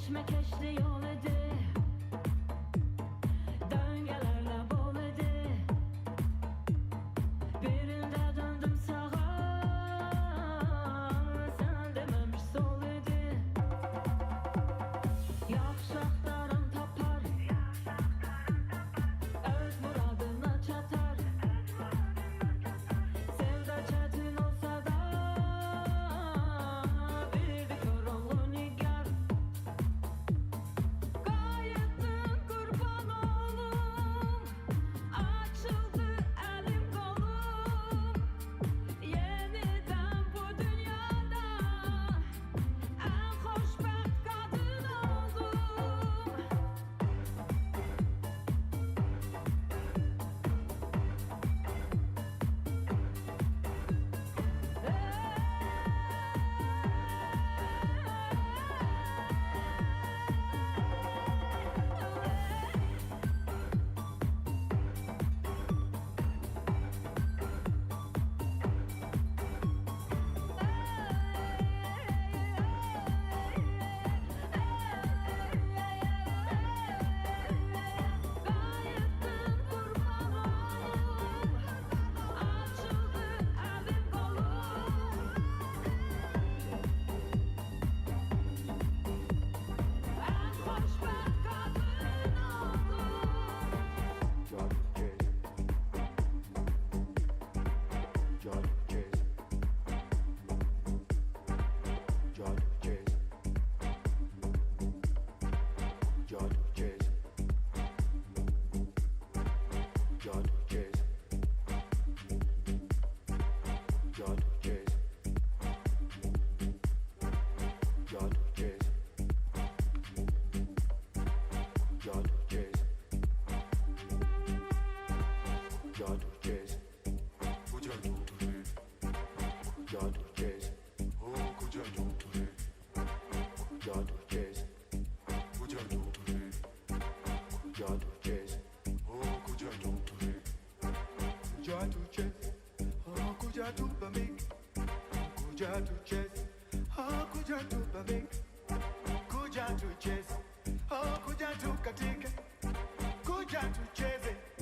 keşmekeşli yol idi. Döngelerle bol idi. Birinde döndüm sağa, sen dememiş sol idi. Yaxşı axtaran tapar, öz muradına çatar. Sevda çətin olsa da, bilirdi Koroğlu nigar. Qayıtdım qurban olum, açıldı əlim qolum. Yenidən bu dünyada ən xoşbəxt qadın oldum. Qayıtdım qurban olum, açıldı əlim qolum. Ən xoşbəxt qadın oldum.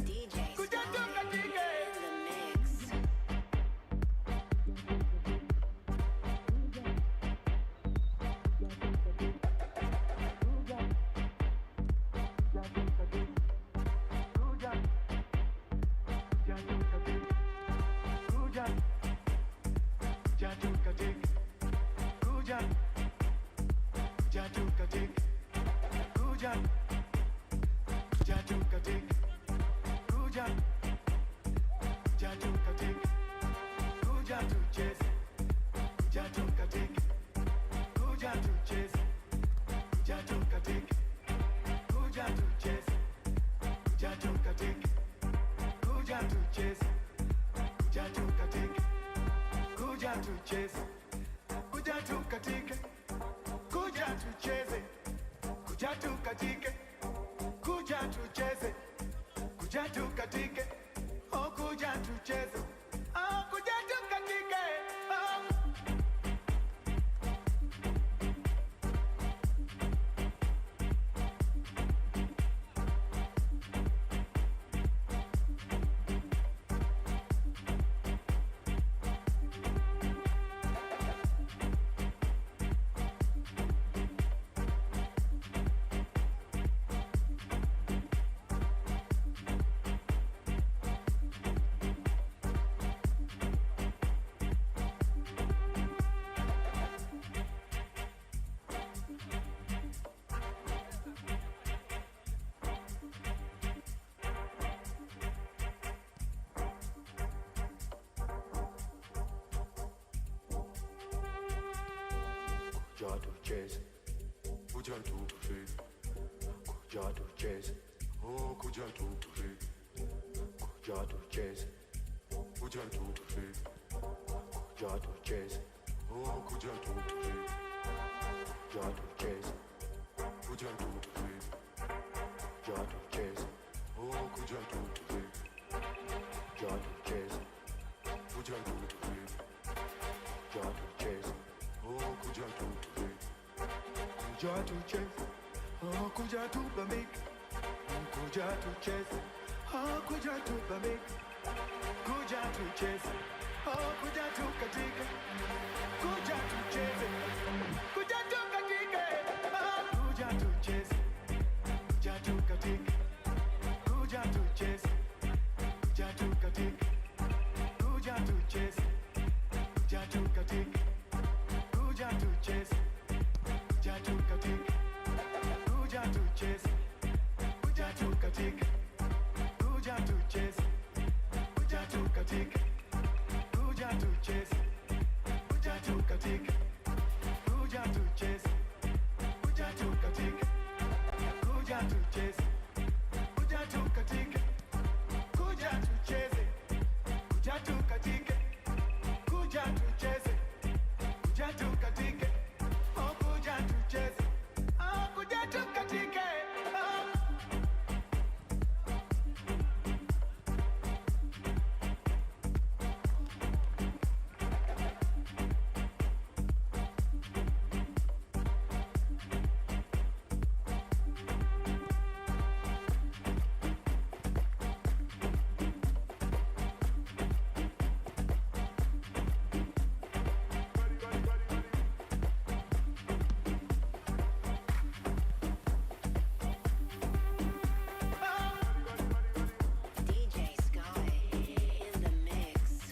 DJ Star in the mix. kuja tucheze, oh kuja tubambike, kuja tucheze, oh kuja tubambike, kuja tucheze, oh kuja tukatike, kuja tucheze, kuja tukatike, oh kuja tucheze, kuja tukatike, kuja tucheze, kuja tukatike, kuja tucheze, kuja tukatike, kuja tucheze. Kuja tukatika, kuja tucheze, kuja tukatika, kuja tucheze, kuja tukatika, kuja tucheze, kuja tukatika, kuja tucheze, kuja tukatika, kuja tucheze, kuja tukatika, kuja tucheze, kuja tukatika, kuja tucheze, kuja tukatika. Oh, kuja tucheze, oh, kuja tukatike, oh. DJ Sky in the mix.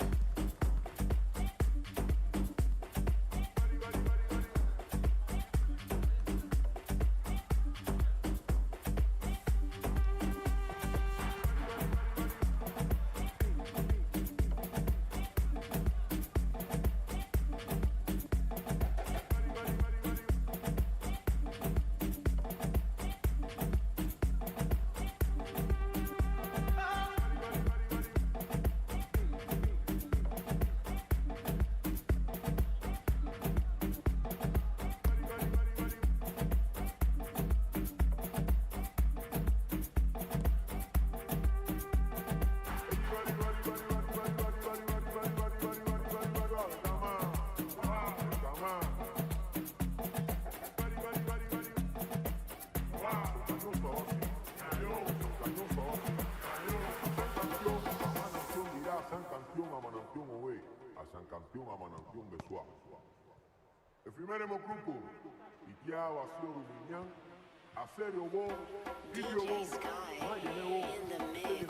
Efimene grupo itia wasio ruminyan aserio wo video wo DJ Sky in the mix.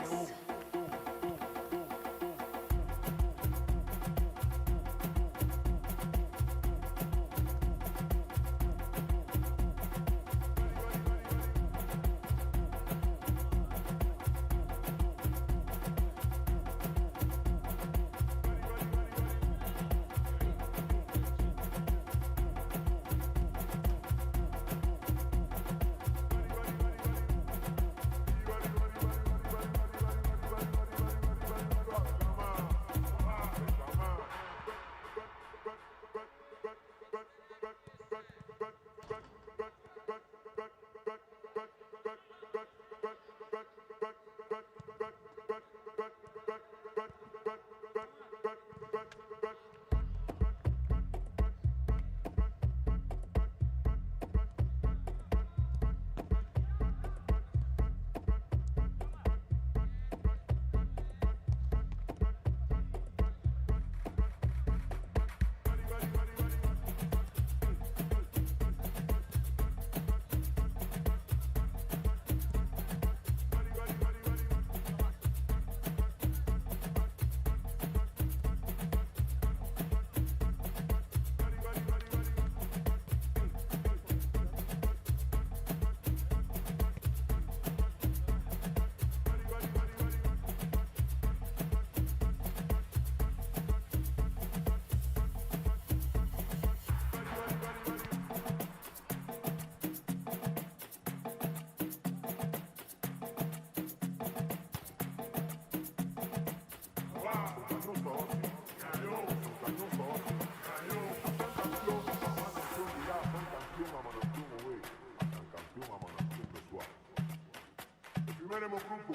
Efimene grupo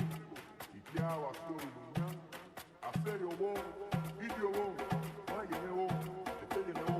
itia wasio ruminyan aserio wo video wo mayene wo eteyene wo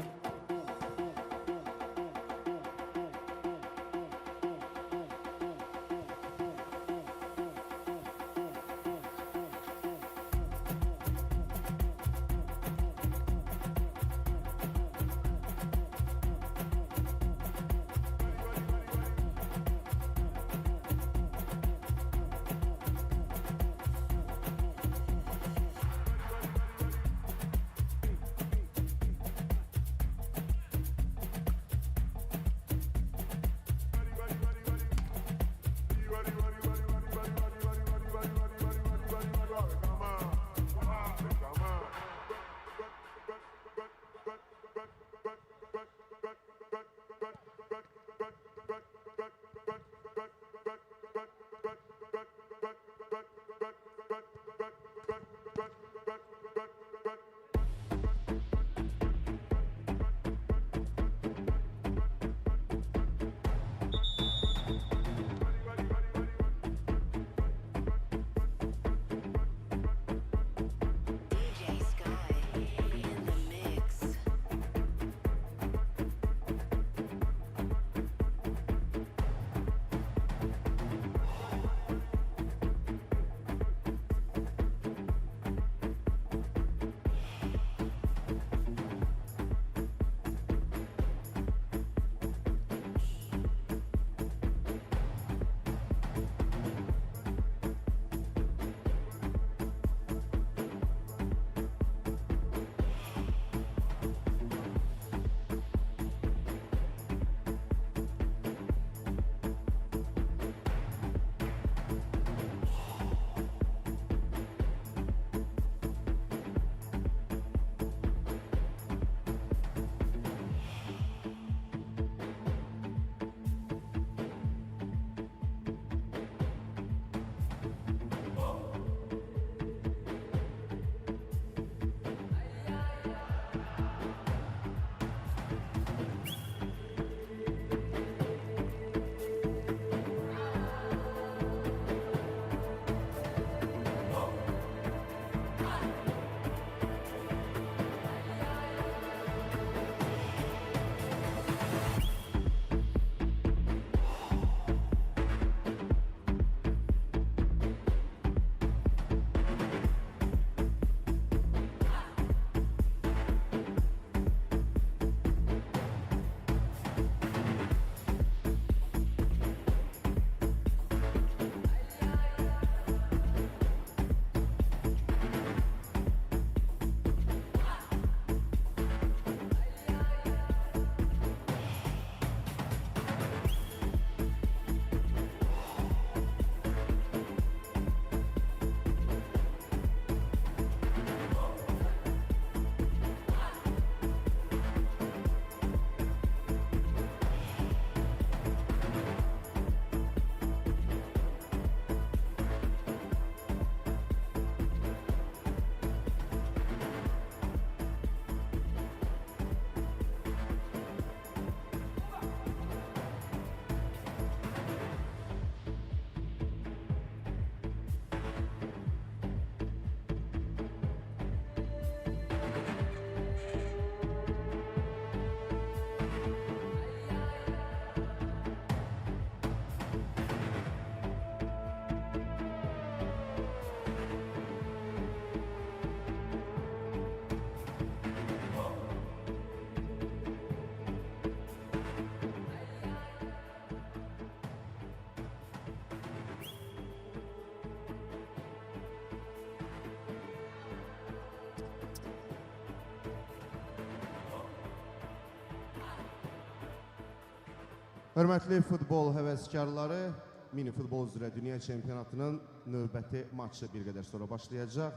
Hörmətli futbol həvəskarları, mini futbol üzrə dünya çempionatının növbəti maçı bir qədər sonra başlayacaq.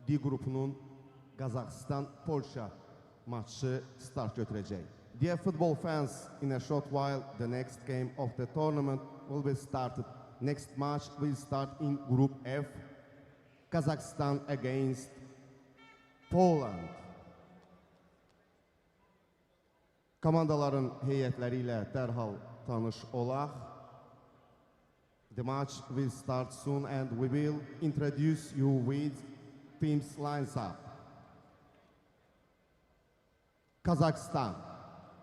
D qrupunun Kazhakstan, Polşa maçı start götürəcək. Dear football fans, in a short while, the next game of the tournament will be started. Next match will start in Group F, Kazakhstan against Poland. Komandaların heyətləri ilə dərhal tanış olaq. The match will start soon and we will introduce you with teams lines up. Kazakhstan.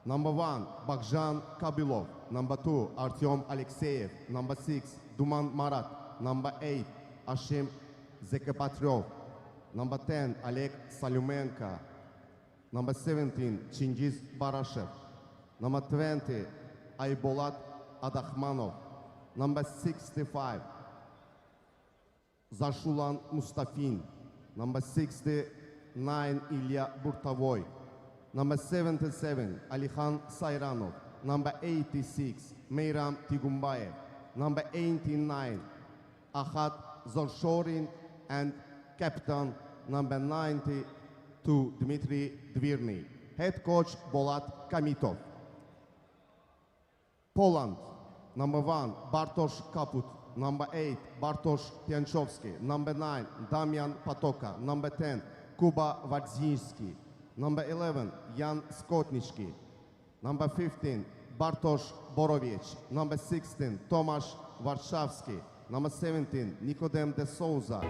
Number 1, Bakhjan Kabilov. Number 2, Artyom Alekseyev. Number 6, Duman Marat. Number 8, Ashim Zekepatrov. Number 10, Oleg Salumenko. Number 17, Chingiz Barashev. Number 20, Aybolat Adakhmanov. Number 65, Zashulan Mustafin. Number 69, Ilya Burtavoy. Number 77, Alikhan Sayranov. Number 86, Meyram Tigumbayev. Number 89, Ahad Zorshorin. And captain number 92, Dmitry Dvirny. Head coach Bolat Kamitov. Poland. Number 1, Bartosz Kaput. Number 8, Bartosz Pianchovsky. Number 9, Damian Patoka. Number 10, Kuba Wadzinski. Number 11, Jan Skotniczki. Number 15, Bartosz Borovic. Number 16, Tomasz Warszawski. Number 17, Nikodem de Souza.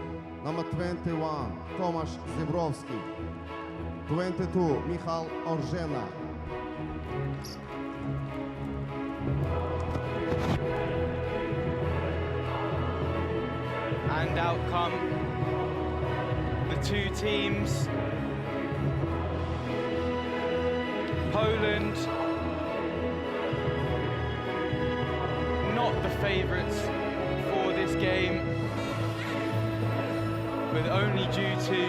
Number 21, Tomasz Zebrowski. 22, Michal Orzena. And out come the two teams. Poland, not the favourites for this game, but only due to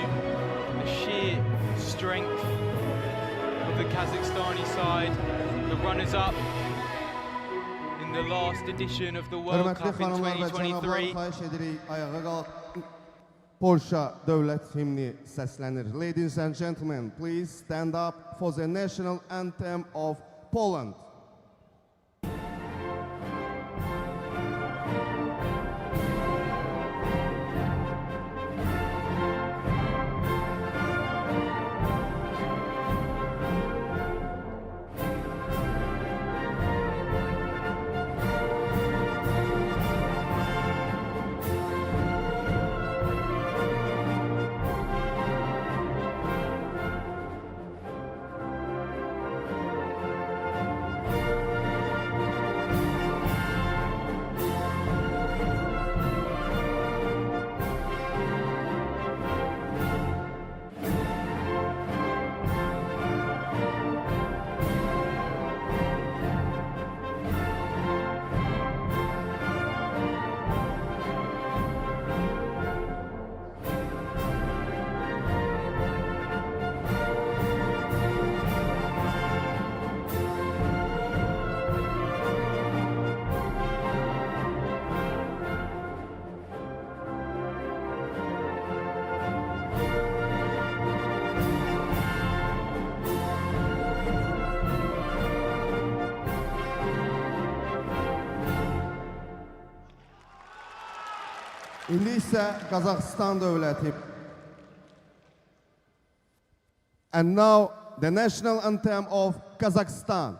the sheer strength of the Kazakhstani side, the runners-up in the last edition of the World Cup in 2023. Polşa dövlət himni səslənir. Ladies and gentlemen, please stand up for the national anthem of Poland. İndi isə Kazakhstan dövləti. And now the national anthem of Kazakhstan.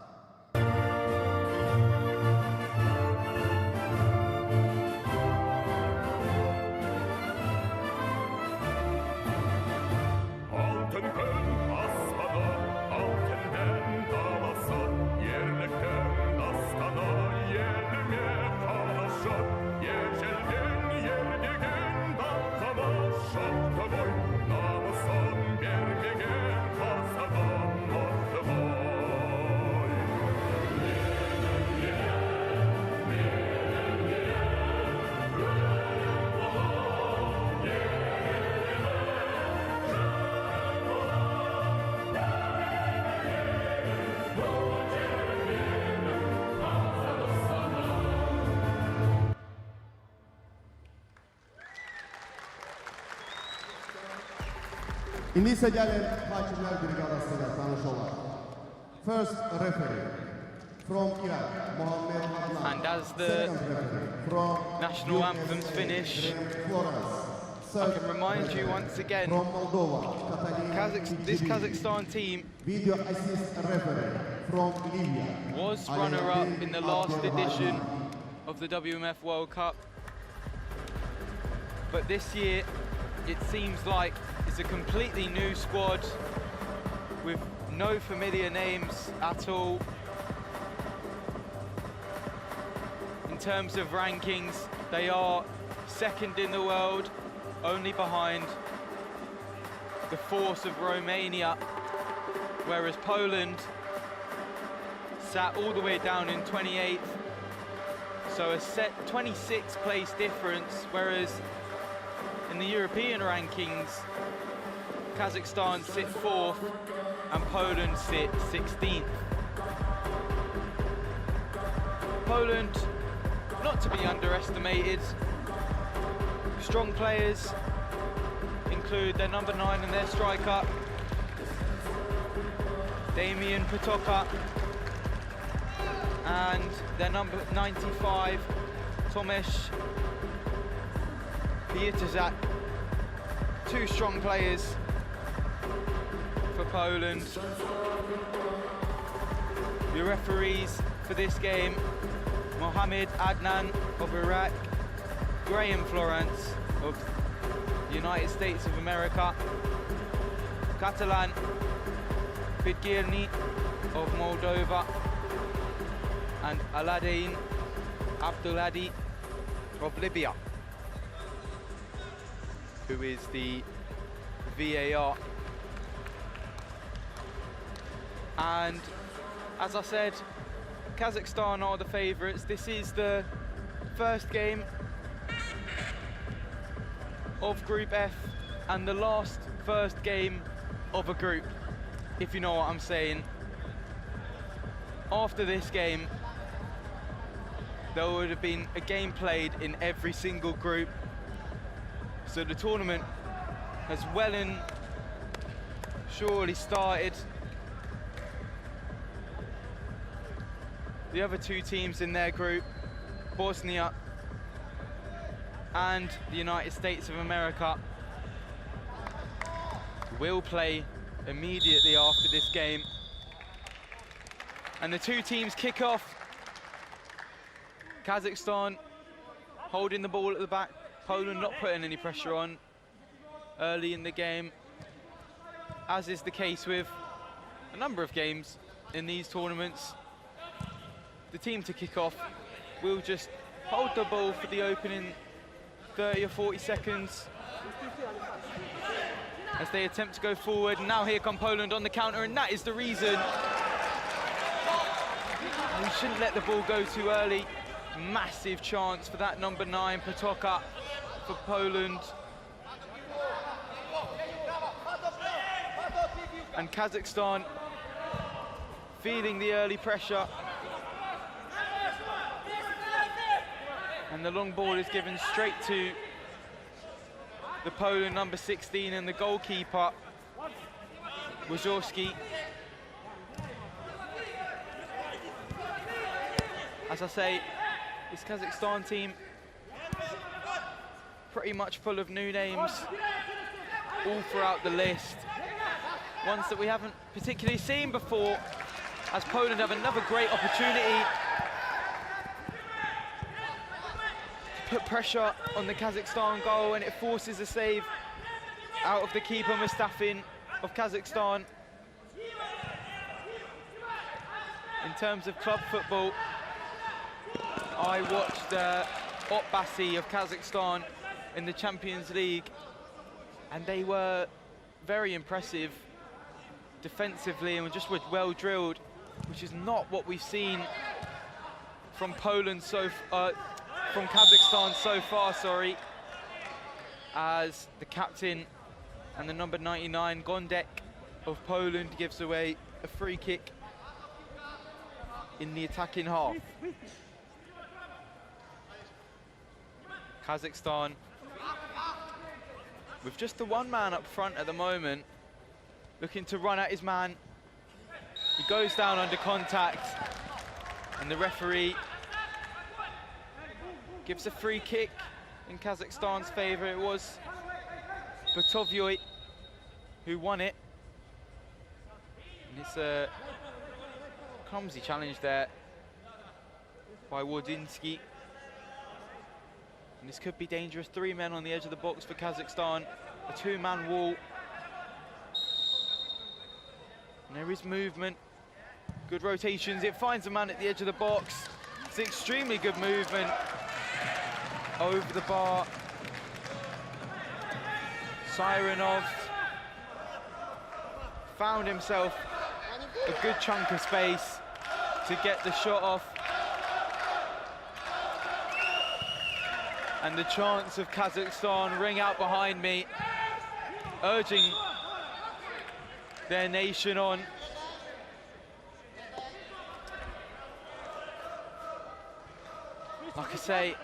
Altın gün aslanı, altından dalası, yerlikten dastana, yerime kalaşır, yecelden yerdigin dalkama, şahtı boy, namusun vermegen kasadan orta boy. İndi isə gəlin hakimlər briqadası ilə tanış olaq. First referee from Iraq, Mohammed Adnan. And as the Second referee from national US, anthems finish, Florence. I Third can remind you referee once again, from Moldova, Catalina this Kicili. Kazakhstan team Video assist referee from Libya. was Ali runner-up Abdel in the last Abdelwahid. edition of the WMF World Cup. But this year, it seems like it's a completely new squad with no familiar names at all. In terms of rankings, they are second in the world, only behind the force of Romania, whereas Poland sat all the way down in 28th, so a set 26th place difference, whereas in the European rankings, Kazakhstan sit 4th and Poland sit 16th. Poland, not to be underestimated. Strong players include their number 9 and their striker, Damian Patoka, and their number 95, Tomasz Pietrzak. Two strong players for Poland. The referees for this game, Mohammed Adnan of Iraq, Graham Florence of the United States of America, Catalan Bidgirni of Moldova, and Aladdin Abdulhadi of Libya, who is the VAR. And as I said, Kazakhstan are the favourites. This is the first game of Group F and the last first game of a group, if you know what I'm saying. After this game, there would have been a game played in every single group. So the tournament has well and surely started. The other two teams in their group, Bosnia and the United States of America, will play immediately after this game. And the two teams kick off. Kazakhstan holding the ball at the back, Poland not putting any pressure on early in the game, as is the case with a number of games in these tournaments. The team to kick off will just hold the ball for the opening 30 or 40 seconds as they attempt to go forward. And now here come Poland on the counter, and that is the reason we shouldn't let the ball go too early. Massive chance for that number 9, Patoka, for Poland. And Kazakhstan feeling the early pressure. And the long ball is given straight to the Poland number 16 and the goalkeeper, Wojciechowski. As I say, this Kazakhstan team pretty much full of new names all throughout the list. Ones that we haven't particularly seen before, as Poland have another great opportunity to put pressure on the Kazakhstan goal, and it forces a save out of the keeper Mustafin of Kazakhstan. In terms of club football, I watched Otbasi of Kazakhstan in the Champions League, and they were very impressive defensively and just were well drilled, which is not what we've seen from Poland from Kazakhstan so far, sorry, as the captain and the number 99, Gondek of Poland, gives away a free kick in the attacking half. Kazakhstan with just the one man up front at the moment, looking to run at his man. He goes down under contact, and the referee gives a free kick in Kazakhstan's favour. It was Batovyoy who won it. And it's a clumsy challenge there by Wardinsky. And this could be dangerous. 3 men on the edge of the box for Kazakhstan. A 2-man wall. And there is movement. Good rotations. It finds a man at the edge of the box. It's extremely good movement over the bar. Sirenov found himself a good chunk of space to get the shot off. And the chants of Kazakhstan ring out behind me, urging their nation on. Like I say,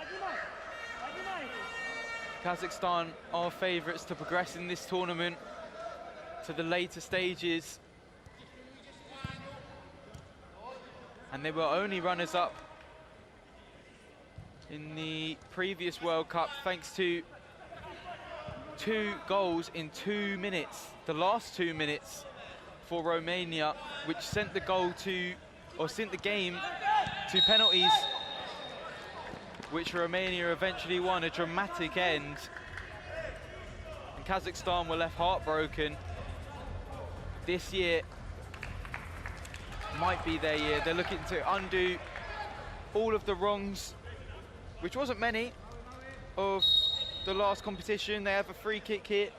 Kazakhstan are favourites to progress in this tournament to the later stages. And they were only runners-up in the previous World Cup, thanks to 2 goals in 2 minutes. The last 2 minutes for Romania, which sent the game to penalties, which Romania eventually won. A dramatic end. And Kazakhstan were left heartbroken. This year might be their year. They're looking to undo all of the wrongs, which wasn't many, of the last competition. They have a free kick here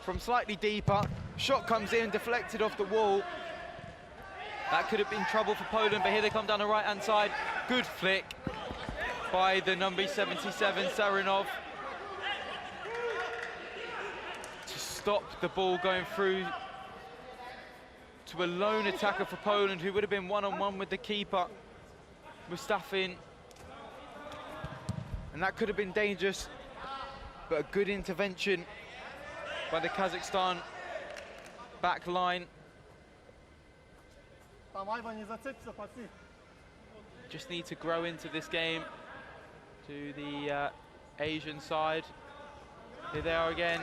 from slightly deeper. Shot comes in, deflected off the wall. That could have been trouble for Poland, but here they come down the right-hand side. Good flick by the number 77, Sarinov, to stop the ball going through to a lone attacker for Poland, who would have been one-on-one with the keeper, Mustafin. And that could have been dangerous, but a good intervention by the Kazakhstan back line. Just need to grow into this game. To the Asian side. Here they are again.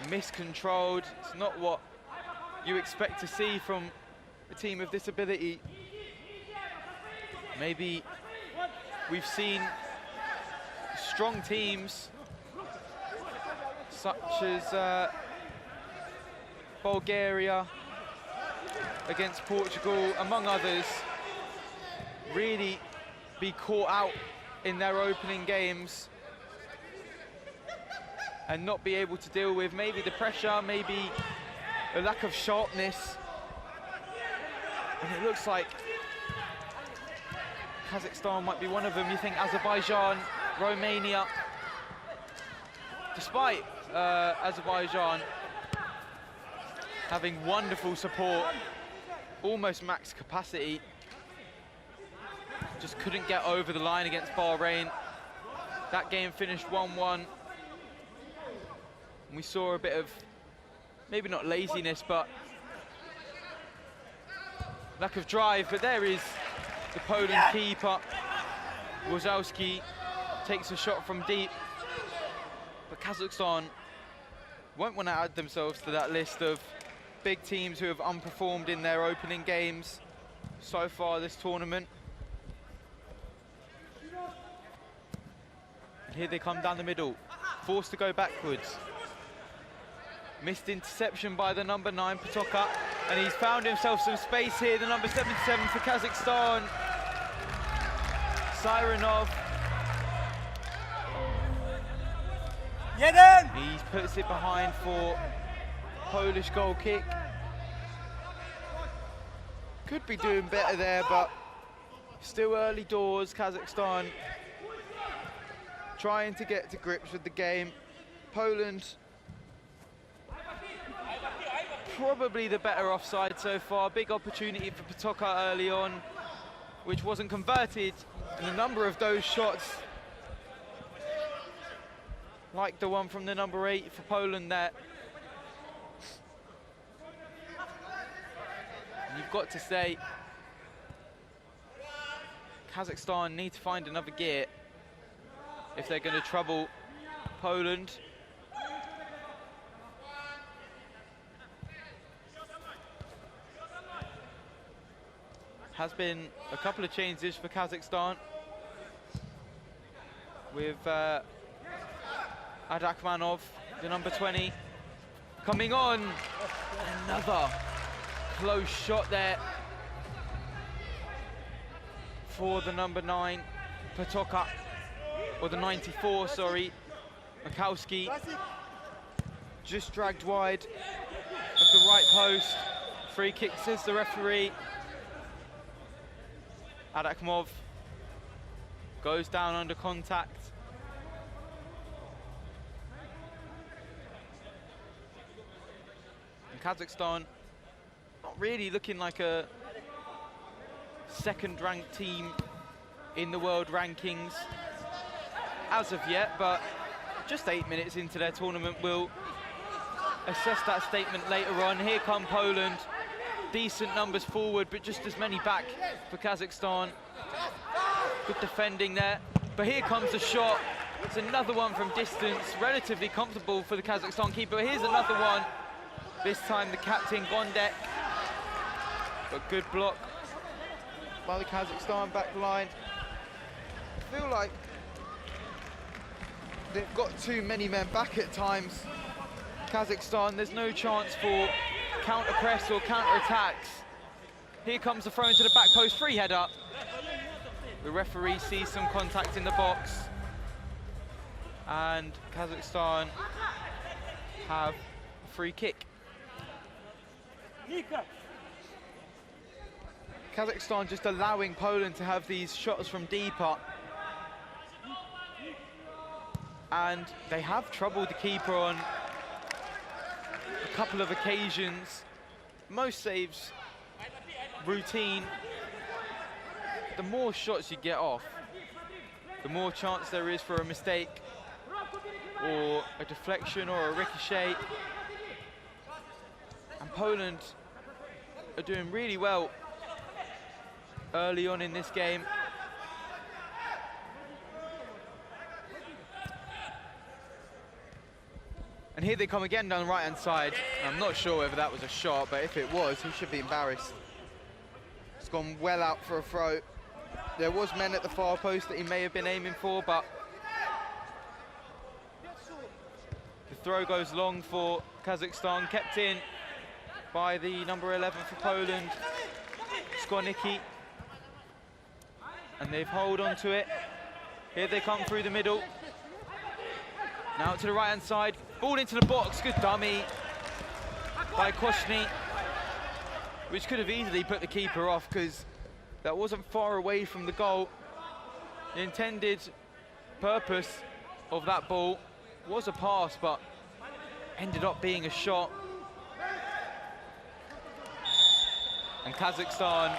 Miscontrolled. It's not what you expect to see from a team of this ability. Maybe we've seen strong teams such as Bulgaria against Portugal, among others, really be caught out in their opening games and not be able to deal with maybe the pressure, maybe a lack of sharpness. And it looks like Kazakhstan might be one of them. You think Azerbaijan, Romania, despite Azerbaijan having wonderful support, almost max capacity, just couldn't get over the line against Bahrain. That game finished 1-1. And we saw a bit of, maybe not laziness, but lack of drive. But there is the Poland keeper. Wozowski takes a shot from deep. But Kazakhstan won't want to add themselves to that list of big teams who have underperformed in their opening games so far this tournament. And here they come down the middle, forced to go backwards. Missed interception by the number 9, Patoka, and he's found himself some space here, the number 77 for Kazakhstan. Sirenov. He puts it behind for Polish goal kick. Could be doing better there, but still early doors. Kazakhstan trying to get to grips with the game. Poland probably the better offside so far. Big opportunity for Patoka early on, which wasn't converted. And a number of those shots, like the one from the number 8 for Poland there, You've got to say, Kazakhstan need to find another gear if they're going to trouble Poland. Has been a couple of changes for Kazakhstan with Adakmanov, the number 20, coming on. Another close shot there for the number 9, Patoka, or the 94, sorry, Makowski. Just dragged wide of the right post. Free kick, says the referee. Adakmov goes down under contact. And Kazakhstan not really looking like a second-ranked team in the world rankings as of yet, but just 8 minutes into their tournament, we'll assess that statement later on. Here come Poland. Decent numbers forward, but just as many back for Kazakhstan. Good defending there, but here comes the shot. It's another one from distance, relatively comfortable for the Kazakhstan keeper. Here's another one, this time the captain Gondek, but good block by the Kazakhstan back line. I feel like they've got too many men back at times. Kazakhstan, there's no chance for counter press or counter attacks. Here comes the throw into the back post, free header. The referee sees some contact in the box, and Kazakhstan have a free kick. Kazakhstan just allowing Poland to have these shots from deeper, and they have troubled the keeper on a couple of occasions. Most saves routine. The more shots you get off, the more chance there is for a mistake or a deflection or a ricochet. And Poland are doing really well early on in this game. And here they come again down the right-hand side. I'm not sure whether that was a shot, but if it was, he should be embarrassed. It's gone well out for a throw. There was men at the far post that he may have been aiming for, but the throw goes long for Kazakhstan, kept in by the number 11 for Poland, Skwarnicki. And they've hold on to it. Here they come through the middle. Now to the right-hand side, ball into the box, good dummy by Koshny, which could have easily put the keeper off because that wasn't far away from the goal. The intended purpose of that ball was a pass, but ended up being a shot. And Kazakhstan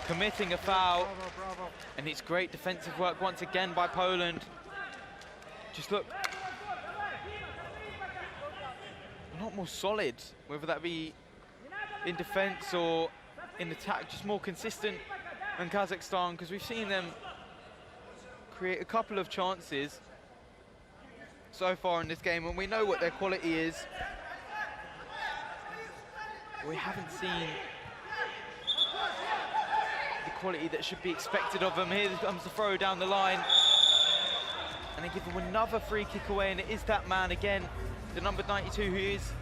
committing a foul, and it's great defensive work once again by Poland. Just look, a lot more solid, whether that be in defense or in attack, just more consistent than Kazakhstan, because we've seen them create a couple of chances so far in this game, and we know what their quality is. We haven't seen the quality that should be expected of them. Here comes the throw down the line, and they give them another free kick away, and it is that man again, the number 92, who is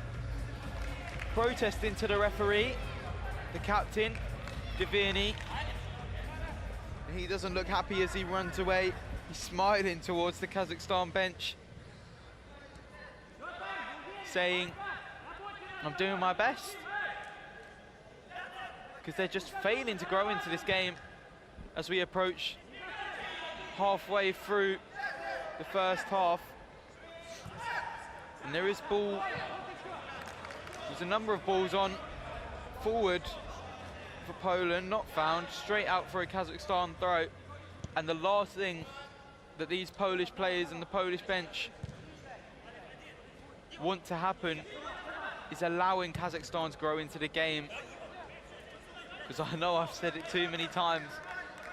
protesting to the referee, the captain, Devirny. He doesn't look happy as he runs away. He's smiling towards the Kazakhstan bench, saying, I'm doing my best. Because they're just failing to grow into this game as we approach halfway through the first half. And there is ball, there's a number of balls on forward for Poland, not found, straight out for a Kazakhstan throw. And the last thing that these Polish players and the Polish bench want to happen is allowing Kazakhstan to grow into the game. because I know I've said it too many times,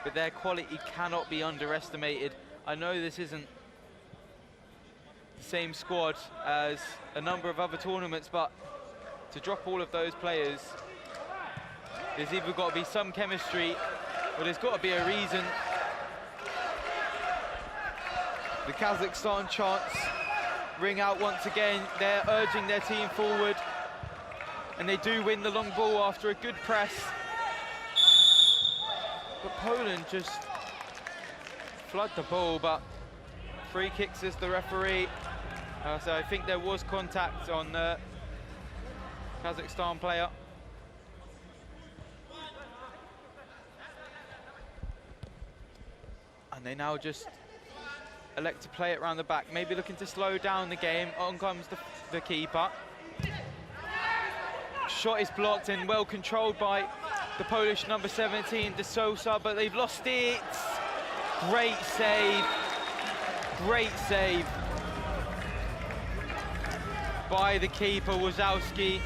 but their quality cannot be underestimated. I know this isn't the same squad as a number of other tournaments, but to drop all of those players, there's either got to be some chemistry or there's got to be a reason. The Kazakhstan chants ring out once again. They're urging their team forward, and they do win the long ball after a good press. But Poland just flood the ball, but free kick, says the referee. So I think there was contact on the Kazakhstan player. And they now just elect to play it around the back, maybe looking to slow down the game. On comes the keeper. Shot is blocked and well controlled by the Polish number 17, De Sousa, but they've lost it. Great save. Great save by the keeper, Wazowski.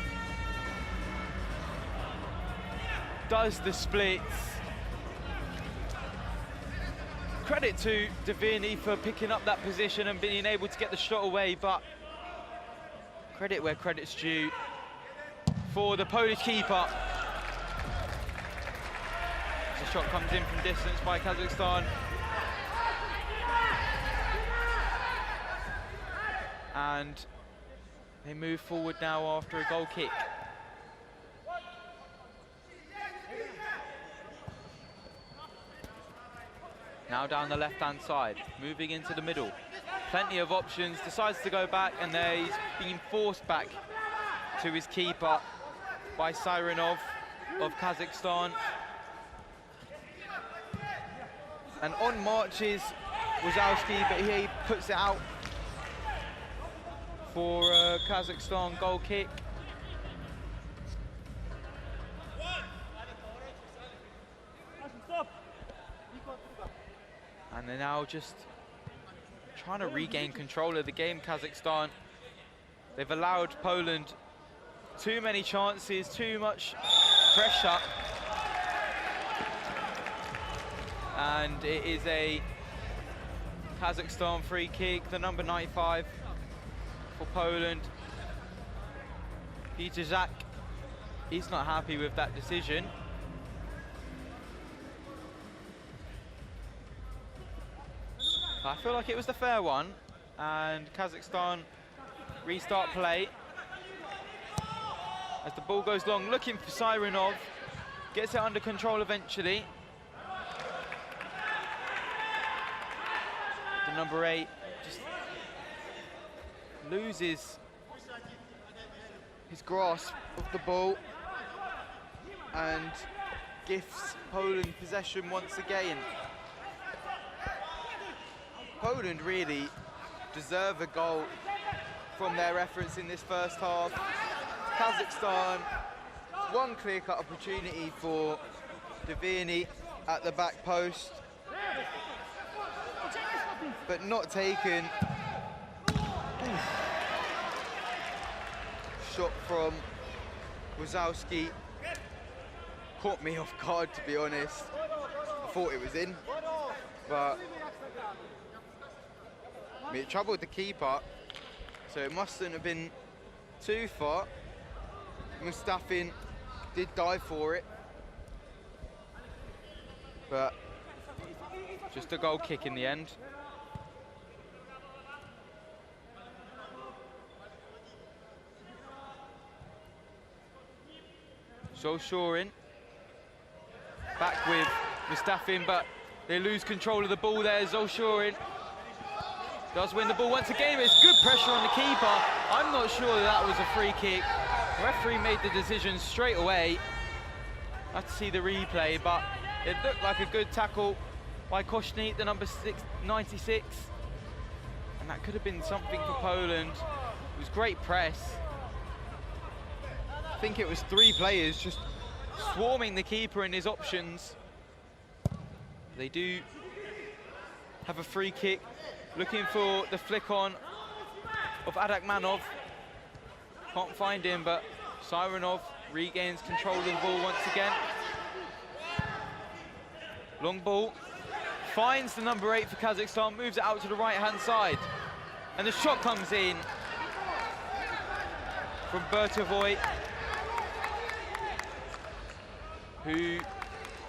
Does the splits. Credit to Davini for picking up that position and being able to get the shot away, but credit where credit's due for the Polish keeper. The shot comes in from distance by Kazakhstan. And they move forward now after a goal kick. Now down the left-hand side, moving into the middle. Plenty of options, decides to go back, and he's being forced back to his keeper by Sirenov of Kazakhstan. And on marches Wazowski, but he puts it out for a Kazakhstan goal kick. And they're now just trying to regain control of the game, Kazakhstan. They've allowed Poland too many chances, too much pressure. And it is a Kazakhstan free kick, the number 95 for Poland. Peter Zak, he's not happy with that decision. I feel like it was the fair one, and Kazakhstan restart play. As the ball goes long, looking for Sirenov, gets it under control eventually. The number 8 just loses his grasp of the ball and gifts Poland possession once again. Poland really deserve a goal from their efforts in this first half. Kazakhstan, one clear-cut opportunity for Davini at the back post, but not taken. Shot from Wazowski caught me off guard, to be honest. I thought it was in, but I mean, it troubled the keeper, so it mustn't have been too far. Mustafin did dive for it, but just a goal kick in the end. Solshorin back with Mustafin, but they lose control of the ball there. Solshorin does win the ball once again. It's good pressure on the keeper. I'm not sure that was a free kick. The referee made the decision straight away. I have to see the replay, but it looked like a good tackle by Koshny, the number 96. And that could have been something for Poland. It was great press. I think it was 3 players just swarming the keeper and his options. They do have a free kick. Looking for the flick on of Adakmanov. Can't find him, but Sirenov regains control of the ball once again. Long ball, finds the number 8 for Kazakhstan, moves it out to the right-hand side. And the shot comes in from Bertovoy, who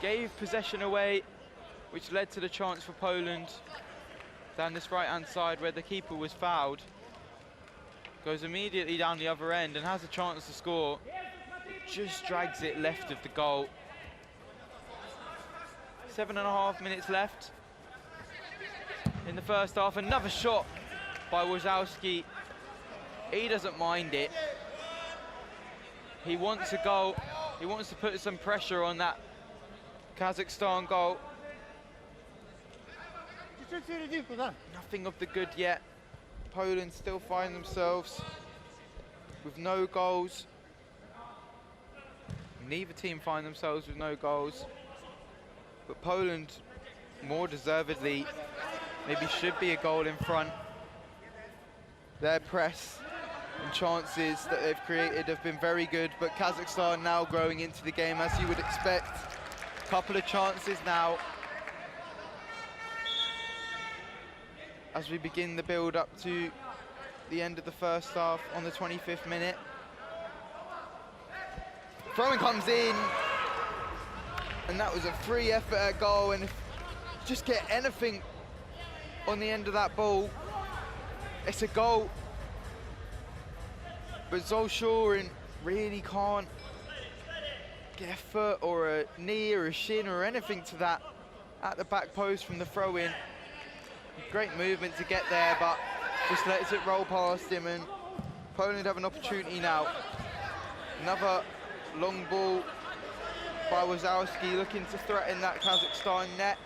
gave possession away, which led to the chance for Poland down this right-hand side where the keeper was fouled. Goes immediately down the other end and has a chance to score. Just drags it left of the goal. 7.5 minutes left in the first half. Another shot by Wazowski. He doesn't mind it. He wants a goal. He wants to put some pressure on that Kazakhstan goal. Nothing of the good yet. Poland still find themselves with no goals. Neither team find themselves with no goals. But Poland, more deservedly, maybe should be a goal in front. Their press and chances that they've created have been very good, but Kazakhstan now growing into the game as you would expect. Couple of chances now as we begin the build up to the end of the first half on the 25th minute. Throwing comes in, and that was a free effort at goal, and if you just get anything on the end of that ball, it's a goal. But Zolshorin really can't get a foot or a knee or a shin or anything to that at the back post from the throw-in. Great movement to get there, but just lets it roll past him, and Poland have an opportunity now. Another long ball by Wazowski, looking to threaten that Kazakhstan net.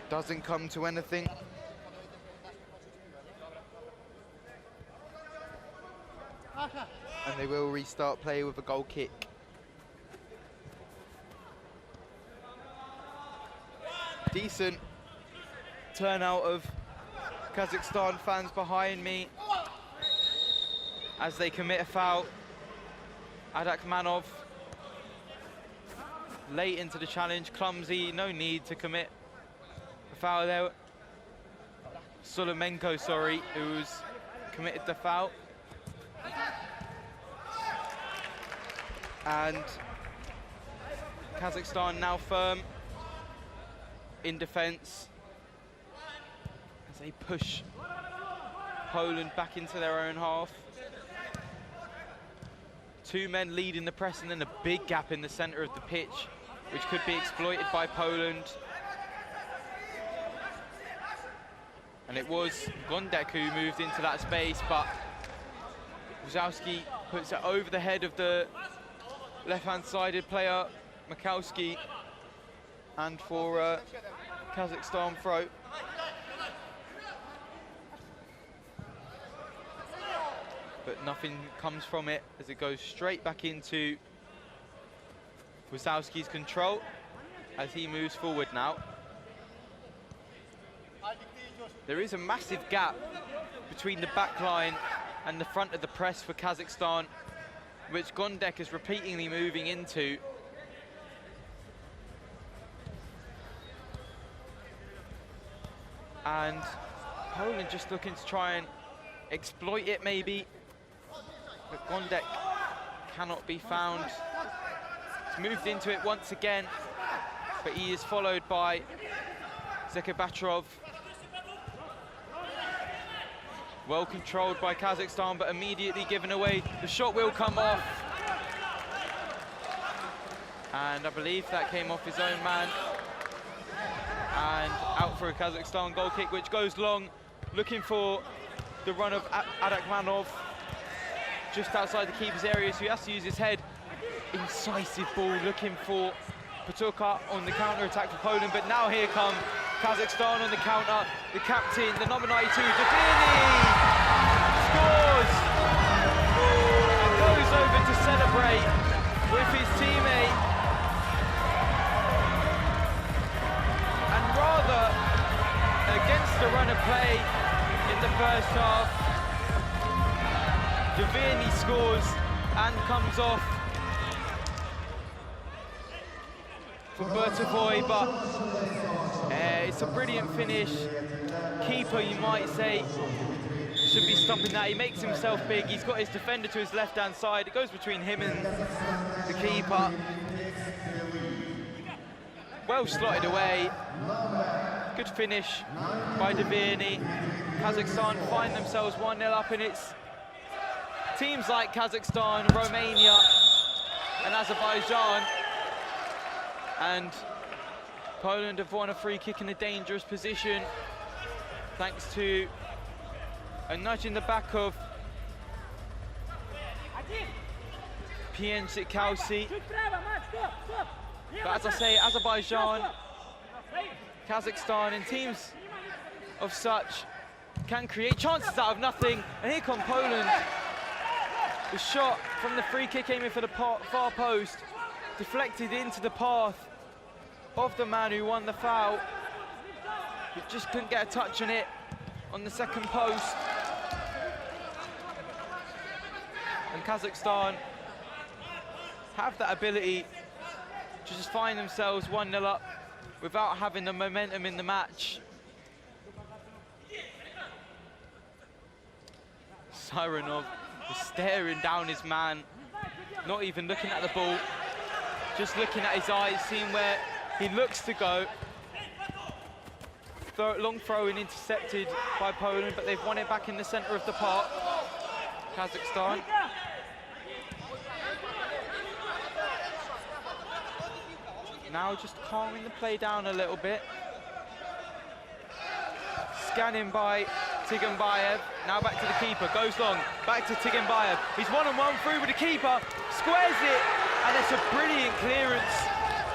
Doesn't come to anything. And they will restart play with a goal kick. Decent turnout of Kazakhstan fans behind me as they commit a foul. Adakmanov late into the challenge, clumsy, no need to commit a foul there. Solomenko, sorry, who's committed the foul. And Kazakhstan now firm in defence as they push Poland back into their own half. Two men leading the press, and then a big gap in the centre of the pitch, which could be exploited by Poland. And it was Gondek who moved into that space, but Wazowski puts it over the head of the left-hand-sided player, Mikowski, and for Kazakhstan throw. But nothing comes from it as it goes straight back into Wazowski's control as he moves forward now. There is a massive gap between the back line and the front of the press for Kazakhstan, which Gondek is repeatedly moving into. And Poland just looking to try and exploit it maybe, but Gondek cannot be found. He's moved into it once again, but he is followed by Zekebatrov. Well controlled by Kazakhstan, but immediately given away. The shot will come off. And I believe that came off his own man. And out for a Kazakhstan goal kick, which goes long, looking for the run of Adakmanov just outside the keeper's area, so he has to use his head. Incisive ball, looking for Patuka on the counter-attack for Poland, but now here come Kazakhstan on the counter. The captain, the number 92, Dafini, scores! And goes over to celebrate with his teammate. And rather, against the run of play in the first half, Dafini scores and comes off. for Bertovoy, but it's a brilliant finish. Keeper, you might say, should be stopping that. He makes himself big. He's got his defender to his left-hand side. It goes between him and the keeper. Well slotted away. Good finish by Devirny. Kazakhstan find themselves 1-0 up, and it's teams like Kazakhstan, Romania and Azerbaijan and Poland have won a free kick in a dangerous position thanks to a nudge in the back of Pienzik Kausi. But as I say, Azerbaijan, Kazakhstan and teams of such can create chances out of nothing. And here come Poland. The shot from the free kick aiming for the far post, deflected into the path of the man who won the foul. He just couldn't get a touch on it on the second post. And Kazakhstan have that ability to just find themselves 1-0 up without having the momentum in the match. Sirenov is staring down his man, not even looking at the ball, just looking at his eyes, seeing where he looks to go. Long throw in intercepted by Poland, but they've won it back in the centre of the park. Kazakhstan. Now just calming the play down a little bit. Scanning by Tiganbayev. Now back to the keeper, goes long, back to Tiganbayev. He's one-on-one through with the keeper, squares it, and it's a brilliant clearance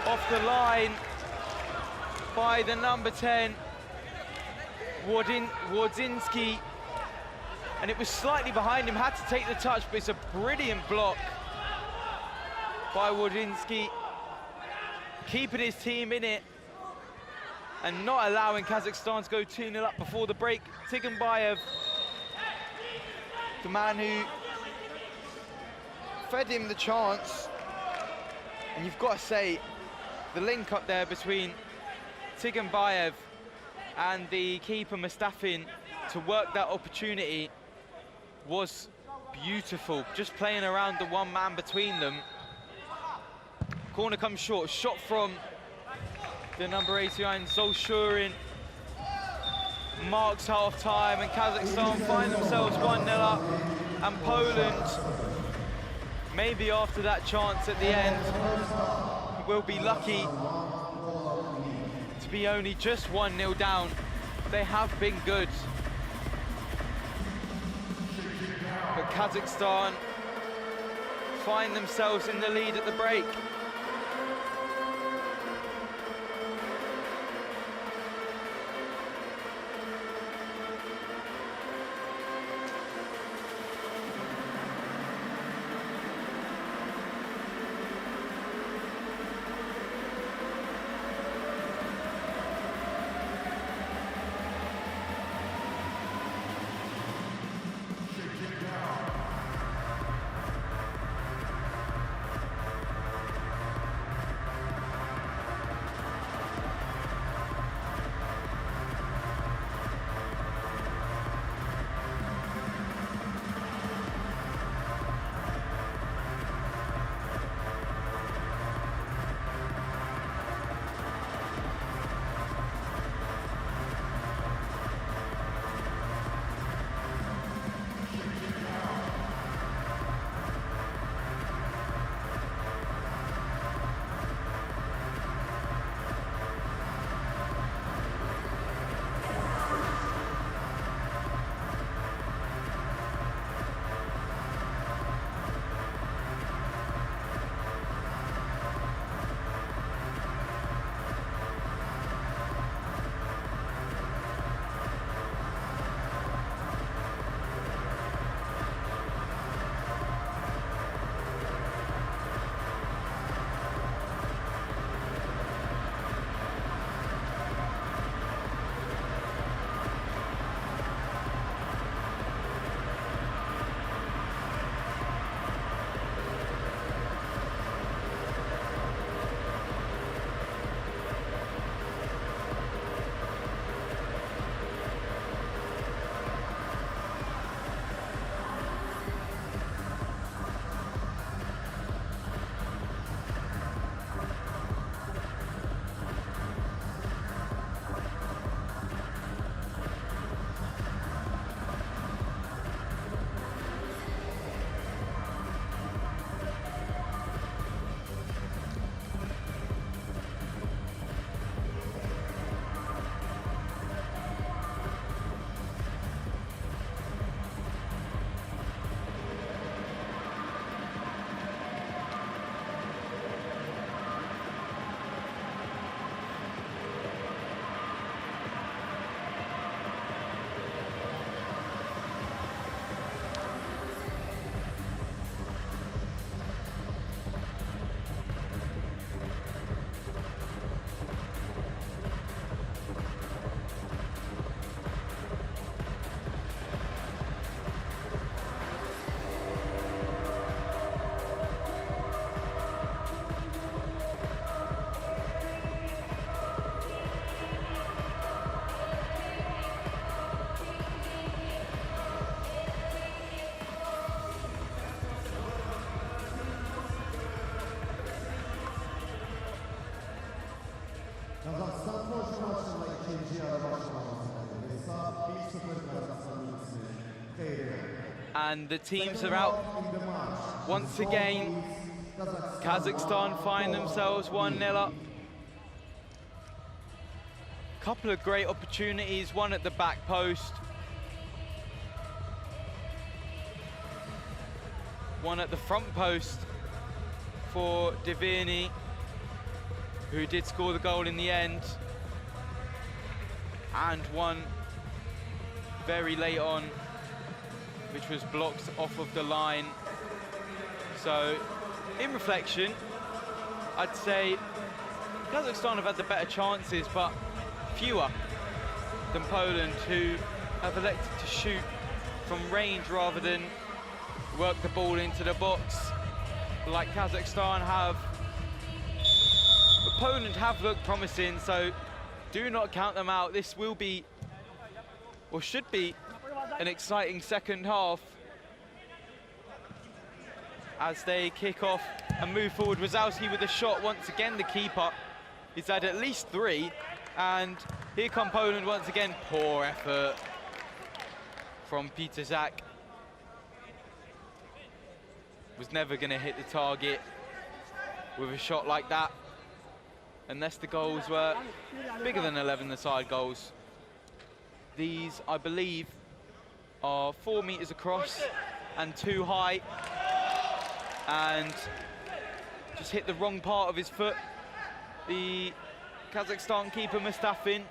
off the line by the number 10, Wardzinski. And it was slightly behind him, had to take the touch, but it's a brilliant block by Wardzinski, keeping his team in it and not allowing Kazakhstan to go 2-0 up before the break. Tiganbayev, the man who fed him the chance. And you've got to say, the link up there between Tiganbayev and the keeper Mustafin to work that opportunity was beautiful. Just playing around the one man between them. Corner comes short, shot from the number 89, Zolshurin. Marks half time, and Kazakhstan find themselves 1-0 up. And Poland, maybe after that chance at the end, will be lucky to be only just 1-0 down. They have been good. But Kazakhstan find themselves in the lead at the break. And the teams are out once again. Kazakhstan find themselves 1-0 up. Couple of great opportunities, one at the back post, one at the front post for Divirni, who did score the goal in the end, and one very late on, which was blocked off of the line. So, in reflection, I'd say Kazakhstan have had the better chances, but fewer than Poland, who have elected to shoot from range rather than work the ball into the box like Kazakhstan have. But Poland have looked promising, so do not count them out. This will be, or should be, an exciting second half as they kick off and move forward. Wazowski with a shot once again. The keeper, he's had at least 3, and here come Poland once again. Poor effort from Peter Zak. Was never going to hit the target with a shot like that, unless the goals were bigger than 11-a-side goals. These, I believe, are 4 meters across and 2 high, and just hit the wrong part of his foot. The Kazakhstan keeper Mustafin.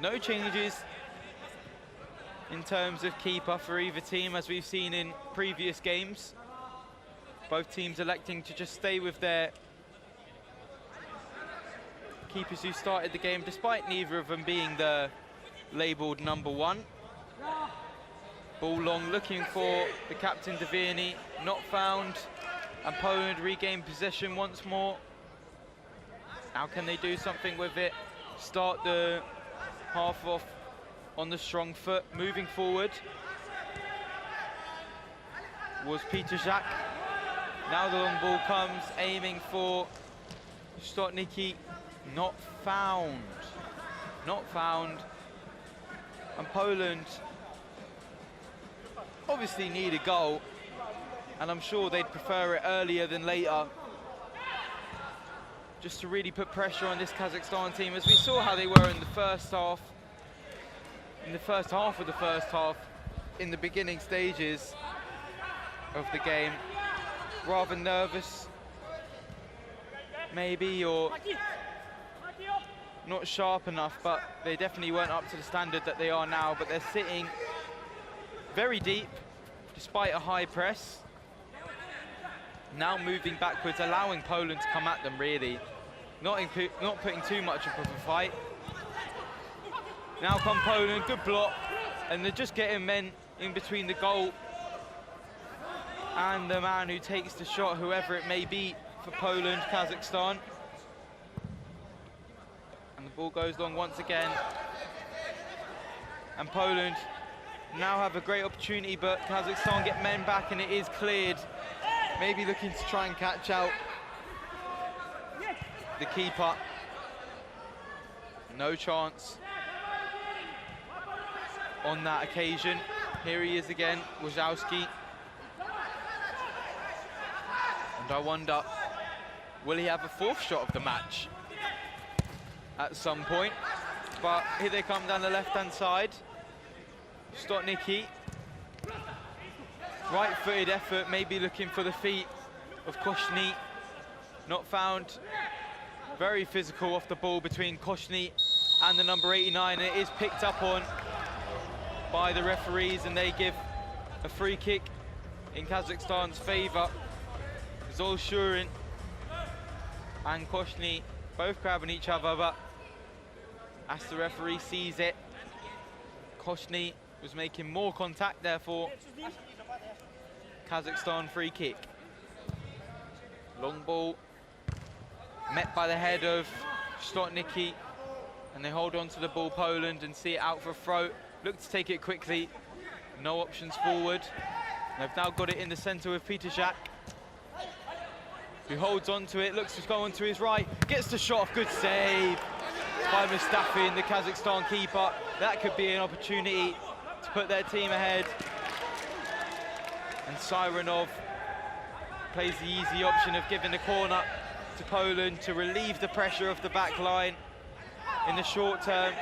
No changes in terms of keeper for either team, as we've seen in previous games. Both teams electing to just stay with their keepers who started the game, despite neither of them being the labelled number 1. Ball long, looking for the captain Divirni, not found, and Poland regain possession once more. How can they do something with it? Start the half off on the strong foot. Moving forward was Peter Zak. Now the long ball comes, aiming for Stotnicki. Not found. Not found. And Poland obviously need a goal, and I'm sure they'd prefer it earlier than later, just to really put pressure on this Kazakhstan team, as we saw how they were in the first half. In the first half of the first half, in the beginning stages of the game, rather nervous, maybe, or not sharp enough, but they definitely weren't up to the standard that they are now. But they're sitting very deep, despite a high press. Now moving backwards, allowing Poland to come at them, really. Not putting too much up of a fight. Now come Poland, good block, and they're just getting men in between the goal and the man who takes the shot, whoever it may be for Poland, Kazakhstan. And the ball goes long once again. And Poland now have a great opportunity, but Kazakhstan get men back and it is cleared. Maybe looking to try and catch out the keeper. No chance on that occasion. Here he is again, Wazowski. And I wonder, will he have a 4th shot of the match at some point? But here they come down the left-hand side. Stotnicki. Right-footed effort, maybe looking for the feet of Koshny. Not found. Very physical off the ball between Koshny and the number 89. It is picked up on by the referees, and they give a free kick in Kazakhstan's favour. Zolshurin and Koshny both grabbing each other, but as the referee sees it, Koshny was making more contact, therefore Kazakhstan free kick. Long ball met by the head of Stotnicki, and they hold on to the ball, Poland, and see it out for a throw. Look to take it quickly, no options forward. They've now got it in the centre with Peter Zak, who holds on to it, looks to go on to his right, gets the shot off, good save by Mustafin, the Kazakhstan keeper. That could be an opportunity to put their team ahead. And Sirenov plays the easy option of giving the corner to Poland to relieve the pressure of the back line in the short term.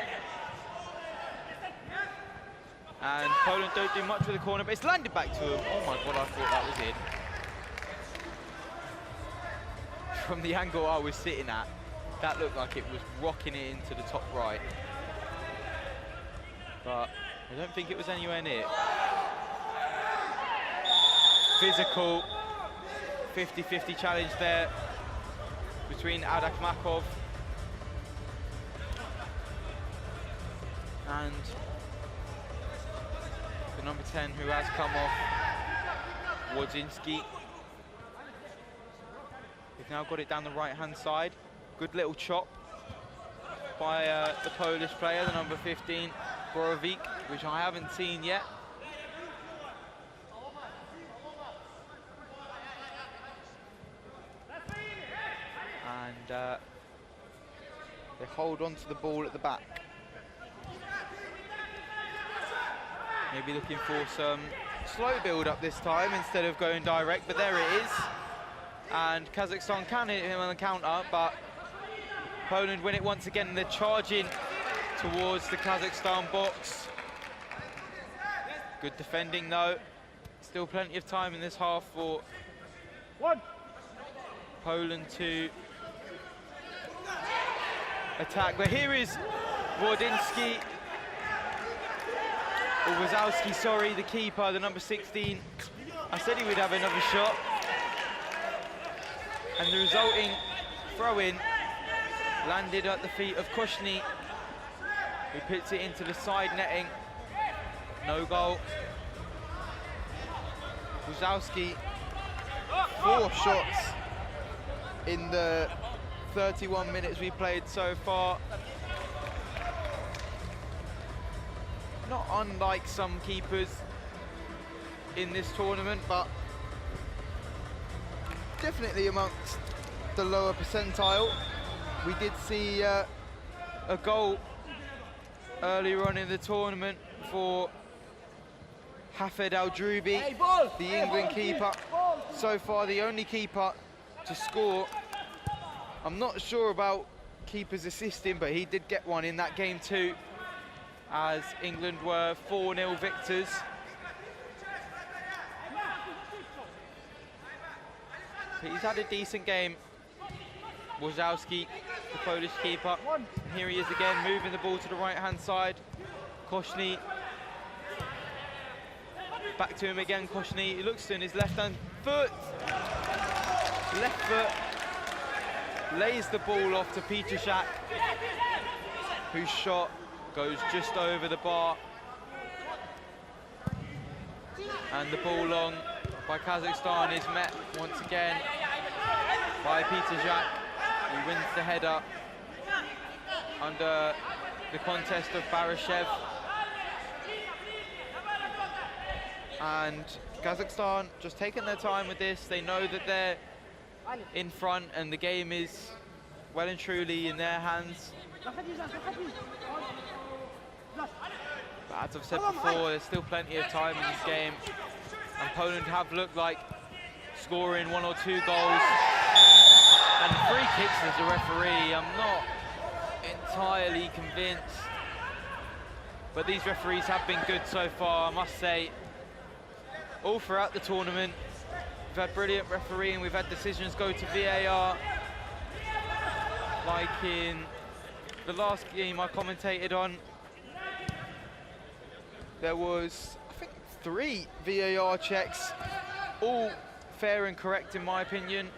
And Poland don't do much with the corner, but it's landed back to him. Oh my God, I thought that was in. From the angle I was sitting at, that looked like it was rocking it into the top right. But I don't think it was anywhere near. Physical, 50-50 challenge there between Adakmakov and the number 10 who has come off, Wodzinski. He's now got it down the right-hand side. Good little chop by the Polish player, the number 15, Borovic, which I haven't seen yet. And they hold on to the ball at the back. Maybe looking for some slow build-up this time instead of going direct, but there it is. And Kazakhstan can hit him on the counter, but Poland win it once again. They're charging towards the Kazakhstan box. Good defending though. Still plenty of time in this half for Poland to attack. But here is Wodzinski, or Wazowski, sorry, the keeper, the number 16. I said he would have another shot. And the resulting throw-in landed at the feet of Koshny, who puts it into the side netting. No goal. Wazowski, 4 shots in the 31 minutes we played so far. Not unlike some keepers in this tournament, but definitely amongst the lower percentile. We did see a goal earlier on in the tournament for Hafed Al-Drubi, the England keeper. So far, the only keeper to score. I'm not sure about keepers assisting, but he did get one in that game too, as England were 4-0 victors. But he's had a decent game. Wojciechowski, the Polish keeper. And here he is again, moving the ball to the right-hand side. Koshny. Back to him again, Koshny. He looks in his left-hand foot. Left foot. Lays the ball off to Petrczak, whose shot goes just over the bar. And the ball long by Kazakhstan is met once again by Petrczak, who wins the header under the contest of Barashev. And Kazakhstan just taking their time with this. They know that they're in front and the game is well and truly in their hands. But as I've said before, there's still plenty of time in this game, and Poland have looked like scoring 1 or 2 goals. And free kicks as a referee, I'm not entirely convinced. But these referees have been good so far, I must say. All throughout the tournament, we've had brilliant refereeing, we've had decisions go to VAR. Like in the last game I commentated on, there was, I think, 3 VAR checks, all fair and correct in my opinion,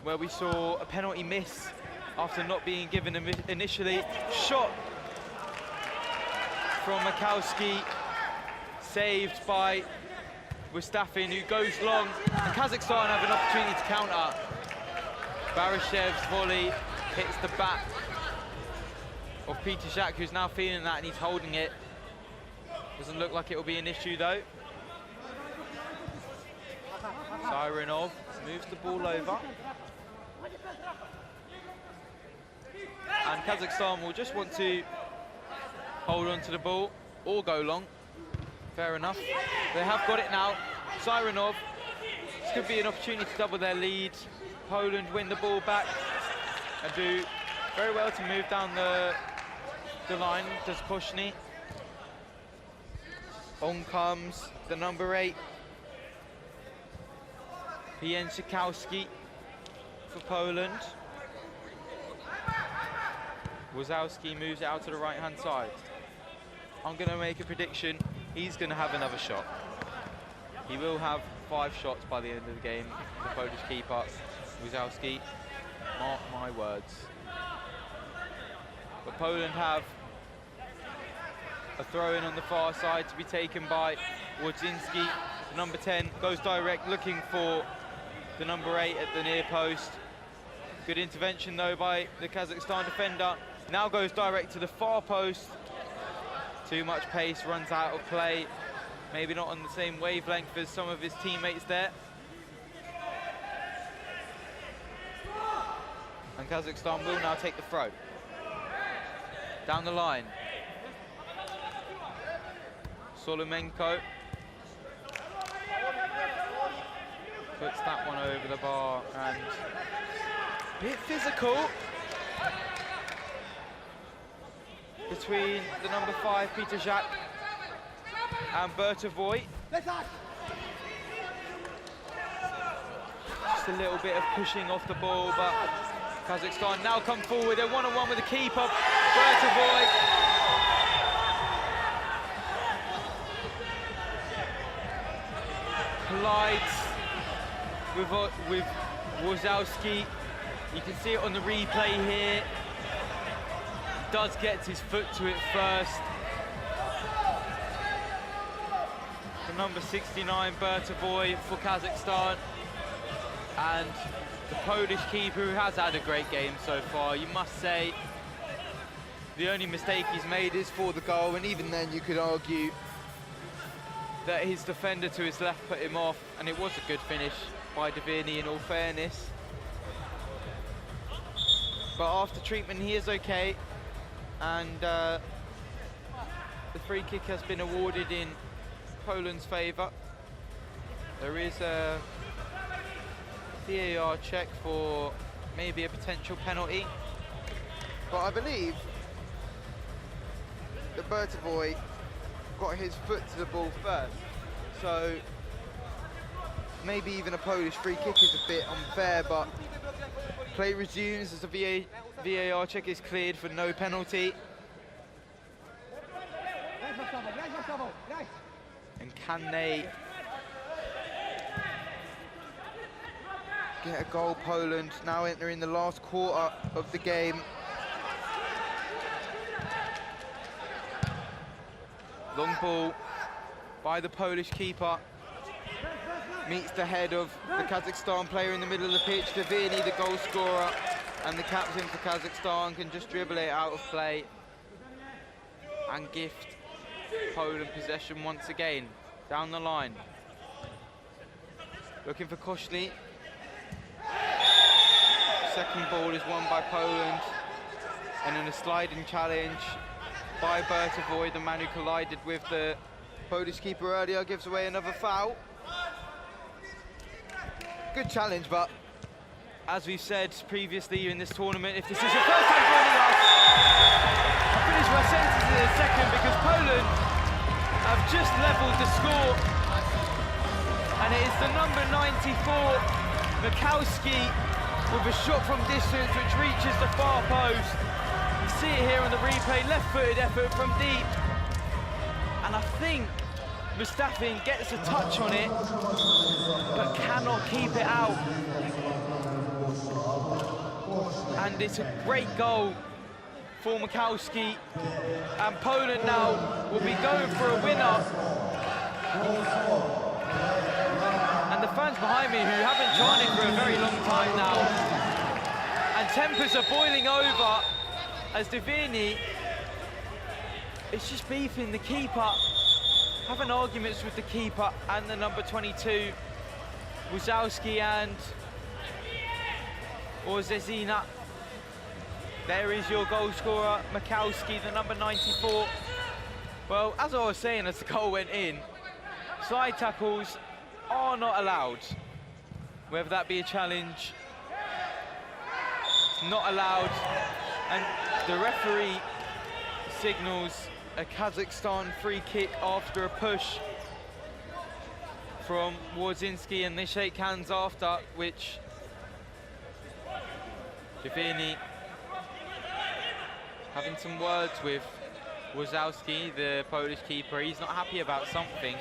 where we saw a penalty miss after not being given initially. Shot from Makowski, saved by Mustafin, who goes long, and Kazakhstan have an opportunity to counter. Barashev's volley hits the back of Petrczak, who's now feeling that and he's holding it. Doesn't look like it will be an issue though. Sirenov moves the ball over. And Kazakhstan will just want to hold on to the ball. or go long. Fair enough. They have got it now. Sirenov. This could be an opportunity to double their lead. Poland win the ball back and do very well to move down the line. Does Koshny. On comes the number 8. Pięciakowski for Poland. Wazowski moves it out to the right-hand side. I'm going to make a prediction. He's going to have another shot. He will have 5 shots by the end of the game. The Polish keeper, Wazowski. Mark my words. But Poland have a throw-in on the far side to be taken by Wodzinski. The number 10 goes direct, looking for the number 8 at the near post. Good intervention though by the Kazakhstan defender. Now goes direct to the far post. Too much pace, runs out of play. Maybe not on the same wavelength as some of his teammates there. And Kazakhstan will now take the throw. Down the line. Solomenko puts that one over the bar and a bit physical between the number 5 Peter Jacques and Bertovoy. Just a little bit of pushing off the ball, but Kazakhstan now come forward. They're one-on-one with the keeper, Bertovoy. Collides with Wazowski. You can see it on the replay here. He does get his foot to it first. The number 69 Bertovoy for Kazakhstan. And the Polish keeper, who has had a great game so far, you must say. The only mistake he's made is for the goal, and even then you could argue that his defender to his left put him off, and it was a good finish by Dvini in all fairness. But after treatment he is okay, and the free kick has been awarded in Poland's favour. There is a VAR check for maybe a potential penalty, but I believe that Bertovoy got his foot to the ball first, so maybe even a Polish free kick is a bit unfair, but play resumes as the VAR check is cleared for no penalty. And can they get a goal? Poland now entering the last quarter of the game. Long ball by the Polish keeper. Meets the head of the Kazakhstan player in the middle of the pitch. Dvini, the goal scorer and the captain for Kazakhstan, can just dribble it out of play and gift Poland possession once again. Down the line. Looking for Koshny. Second ball is won by Poland. And in a sliding challenge by Bertovoy, the man who collided with the Polish keeper earlier, gives away another foul. Good challenge, but as we've said previously in this tournament, if this is your first time joining us, I'll finish my sentence in a second, because Poland have just levelled the score, and it is the number 94, Mikowski, with a shot from distance which reaches the far post. You see it here on the replay, left-footed effort from deep, and I think Mustafin gets a touch on it, but cannot keep it out. And it's a great goal for Mikowski, and Poland now will be going for a winner. And the fans behind me, who haven't chanted for a very long time now, and tempers are boiling over as Dvini is just beefing the keeper, having arguments with the keeper and the number 22, Wazowski and Zezina. There is your goal scorer, Mikowski, the number 94. Well, as I was saying as the goal went in, slide tackles are not allowed. Whether that be a challenge, it's not allowed. And the referee signals a Kazakhstan free kick after a push from Warzinski, and they shake hands after, which Divini having some words with Wazowski, the Polish keeper. He's not happy about something.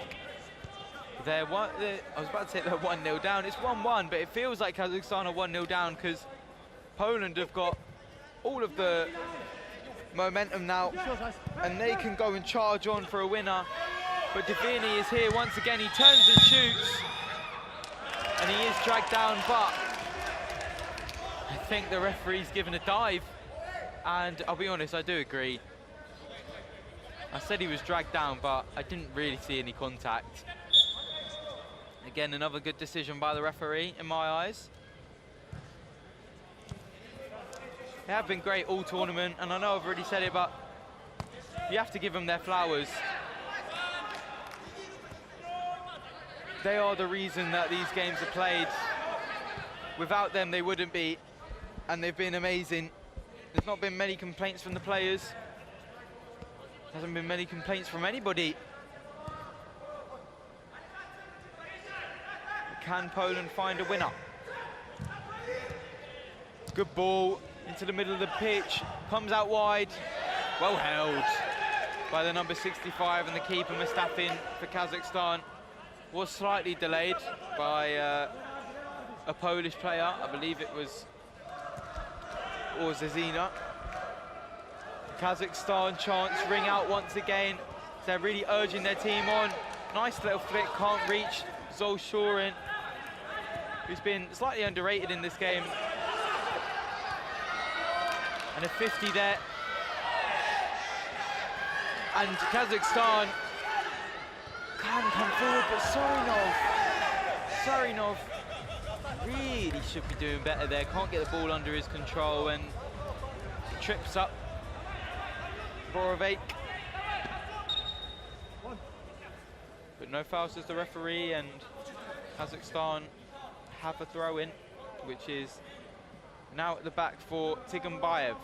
I was about to say they're 1-0 down. It's 1-1, but it feels like Kazakhstan are 1-0 down because Poland have got all of the momentum now, and they can go and charge on for a winner. But Divini is here once again. He turns and shoots, and he is dragged down, but I think the referee's given a dive, and I'll be honest, I do agree. I said he was dragged down, but I didn't really see any contact. Again, another good decision by the referee in my eyes. They have been great all tournament, and I know I've already said it, but you have to give them their flowers. They are the reason that these games are played. Without them, they wouldn't be, and they've been amazing. There's not been many complaints from the players. Hasn't been many complaints from anybody. Can Poland find a winner? Good ball into the middle of the pitch, comes out wide. Well held by the number 65 and the keeper Mustafin for Kazakhstan. Was slightly delayed by a Polish player, I believe it was Zazina. Kazakhstan chance, ring out once again. They're really urging their team on. Nice little flick, can't reach Zolshurin, who's been slightly underrated in this game. And a 50 there. And Kazakhstan can come forward, but Sarinov really should be doing better there. Can't get the ball under his control, and he trips up Borovic. But no foul, says the referee, and Kazakhstan have a throw-in, which is now at the back for Tigambayev,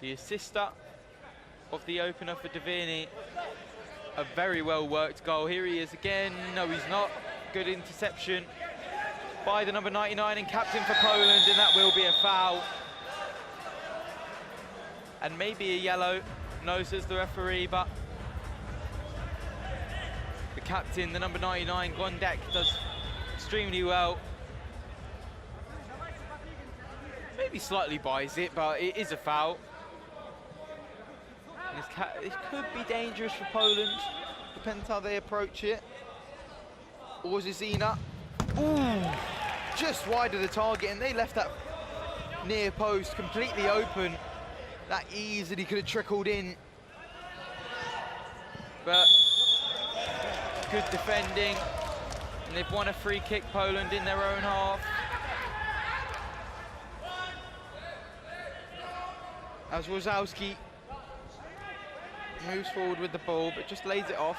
the assister of the opener for Divini. A very well-worked goal. Here he is again. No, he's not. Good interception by the number 99 and captain for Poland, and that will be a foul. And maybe a yellow, no, says the referee, but the captain, the number 99, Gondek, does extremely well. Maybe slightly buys it, but it is a foul. It could be dangerous for Poland, depends how they approach it. Or Zazina. Ooh, just wide of the target, and they left that near post completely open. That easily could have trickled in. But good defending, and they've won a free kick, Poland, in their own half. As Wazowski moves forward with the ball, but just lays it off.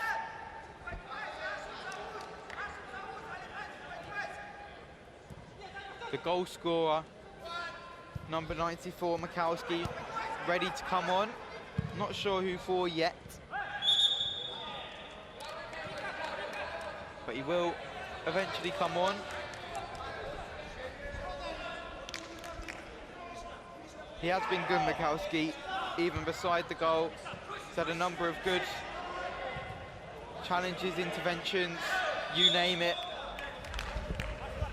The goal scorer, number 94, Mikowski, ready to come on. Not sure who for yet, but he will eventually come on. He has been good, Mikowski, even beside the goal. He's had a number of good challenges, interventions, you name it.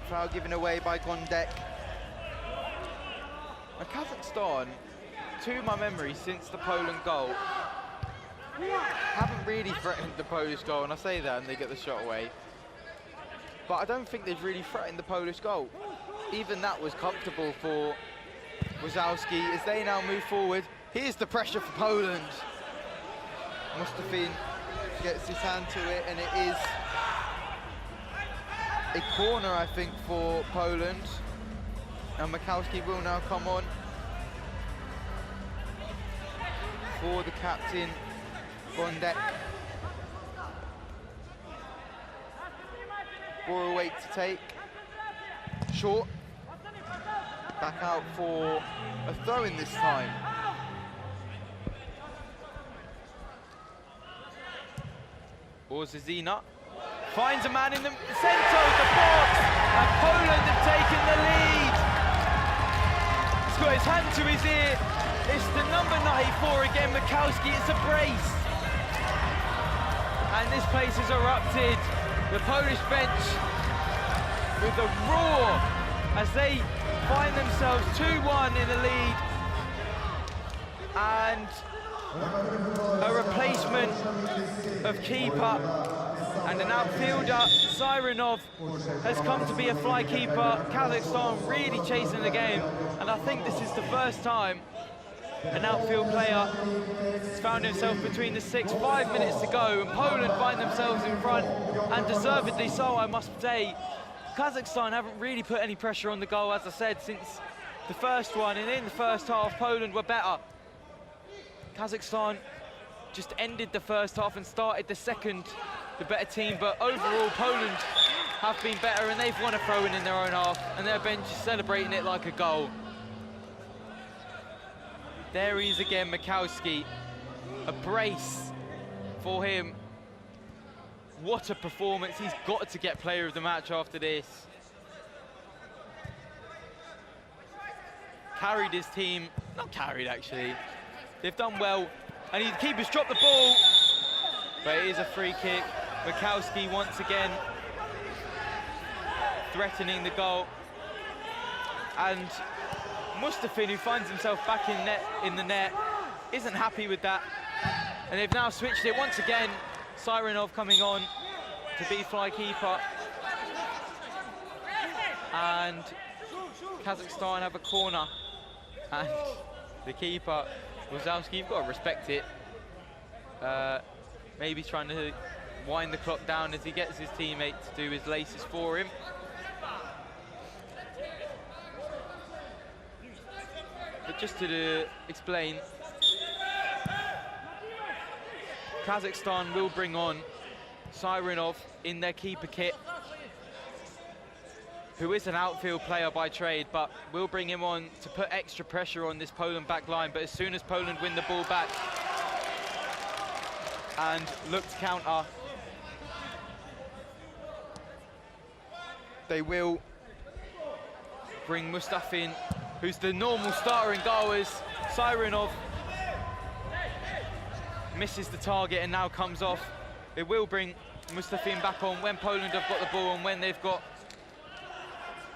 Foul given away by Gondek. And Kazakhstan, to my memory, since the Poland goal, haven't really threatened the Polish goal, and I say that and they get the shot away. But I don't think they've really threatened the Polish goal. Even that was comfortable for Wazowski as they now move forward. Here's the pressure for Poland. Mustafin gets his hand to it, and it is a corner, I think, for Poland. And Mikowski will now come on for the captain Bondek. Bora weight to take. Short. Back out for a throw-in this time. Borzazina finds a man in the centre of the box, and Poland have taken the lead. He's got his hand to his ear. It's the number 94 again, Mikowski. It's a brace. And this place is erupted. The Polish bench with a roar as they find themselves 2-1 in the lead. And a replacement of keeper and an outfielder, Sirenov, has come to be a fly keeper. Kazakhstan really chasing the game, and I think this is the first time an outfield player has found himself between the six. 5 minutes to go, and Poland find themselves in front, and deservedly so, I must say. Kazakhstan haven't really put any pressure on the goal, as I said, since the first one, and in the first half, Poland were better. Kazakhstan just ended the first half and started the second, the better team, but overall Poland have been better, and they've won a throw-in in their own half, and their bench is celebrating it like a goal. There he is again, Mikowski. A brace for him. What a performance. He's got to get player of the match after this. Carried his team, not carried actually. They've done well, and the keeper's dropped the ball, but it is a free kick. Mikowski once again threatening the goal, and Mustafin, who finds himself back in the net, isn't happy with that, and they've now switched it once again. Sirenov coming on to be fly keeper, and Kazakhstan have a corner, and the keeper, Wazowski, you've got to respect it. Maybe trying to wind the clock down as he gets his teammate to do his laces for him. But just to explain, Kazakhstan will bring on Sirenov in their keeper kit, who is an outfield player by trade, but we'll bring him on to put extra pressure on this Poland back line. But as soon as Poland win the ball back and look to counter, they will bring Mustafin, who's the normal starter in goal, as Sirenov misses the target and now comes off. It will bring Mustafin back on when Poland have got the ball and when they've got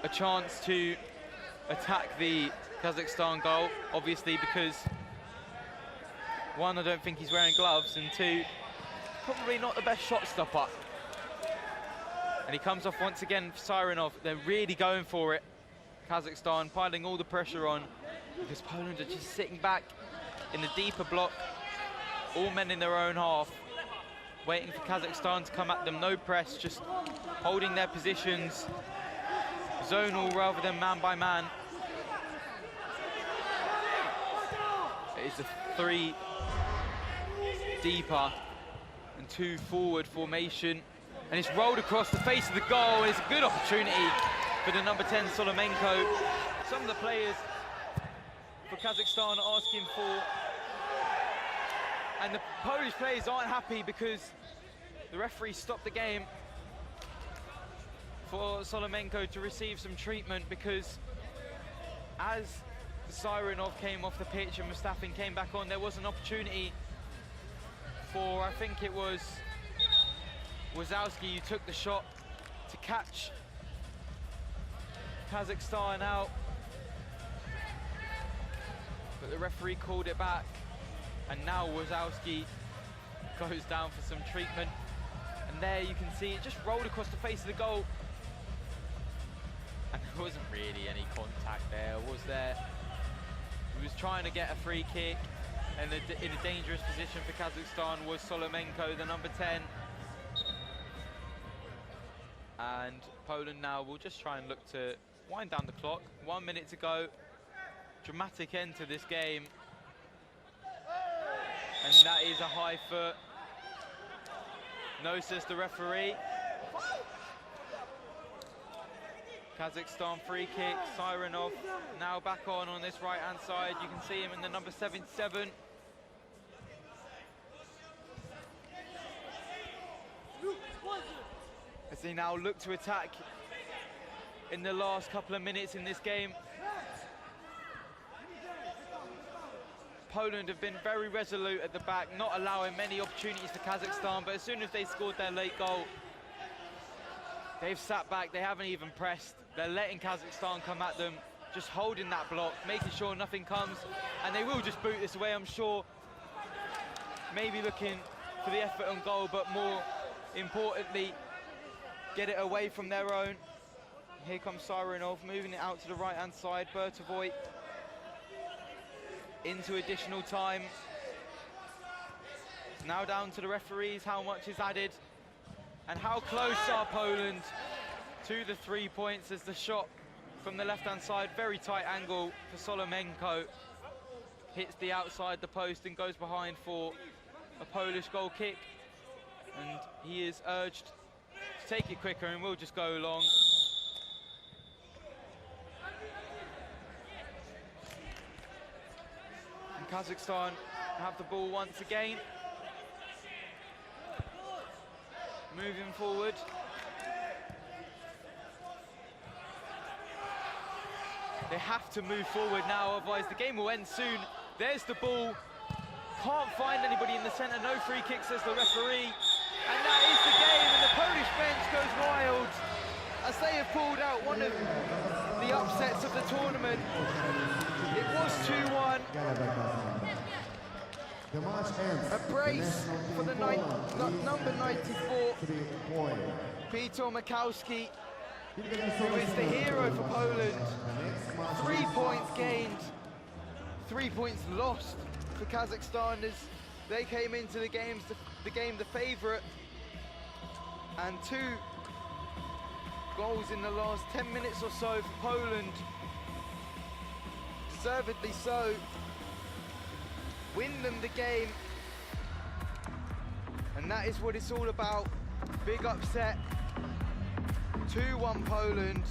a chance to attack the Kazakhstan goal, obviously, because one, I don't think he's wearing gloves, and two, probably not the best shot stopper. And he comes off once again for Sirenov. They're really going for it. Kazakhstan piling all the pressure on, because Poland are just sitting back in the deeper block, all men in their own half, waiting for Kazakhstan to come at them. No press, just holding their positions, zonal rather than man by man. It is a 3 deeper and 2 forward formation, and it's rolled across the face of the goal. It's a good opportunity for the number 10 Solomenko. Some of the players for Kazakhstan are asking for, and the Polish players aren't happy because the referee stopped the game for Solomenko to receive some treatment, because as Sirenov came off the pitch and Mustafin came back on, there was an opportunity for, I think it was Wazowski, who took the shot to catch Kazakhstan out, but the referee called it back, and now Wazowski goes down for some treatment. And there you can see it just rolled across the face of the goal, and there wasn't really any contact there, was there? He was trying to get a free kick, and in a dangerous position for Kazakhstan was Solomenko, the number 10. And Poland now will just try and look to wind down the clock. 1 minute to go. Dramatic end to this game. And that is a high foot No, says the referee. Kazakhstan free kick, Sirenov now back on this right hand side. You can see him in the number 77. As they now look to attack in the last couple of minutes in this game. Poland have been very resolute at the back, not allowing many opportunities for Kazakhstan, but as soon as they scored their late goal, they've sat back, they haven't even pressed. They're letting Kazakhstan come at them, just holding that block, making sure nothing comes, and they will just boot this away, I'm sure. Maybe looking for the effort on goal, but more importantly, get it away from their own. Here comes Sirenov, moving it out to the right-hand side. Bertovoy into additional time. Now down to the referees, how much is added, and how close are Poland to the 3 points as the shot from the left-hand side, very tight angle for Solomenko, hits the outside the post and goes behind for a Polish goal kick, and he is urged to take it quicker and we'll just go long. And Kazakhstan have the ball once again. Moving forward. They have to move forward now, otherwise the game will end soon. There's the ball. Can't find anybody in the centre. No free kick, says the referee. And that is the game, and the Polish bench goes wild as they have pulled out one of the upsets of the tournament. It was 2-1. The match ends. A brace for the number 94, Peter Makowski, who is the hero for Poland. 3 points gained, 3 points lost for Kazakhstan as they came into the game the favourite, and 2 goals in the last 10 minutes or so for Poland. Deservedly so. Win them the game, and that is what it's all about. Big upset, 2-1 Poland.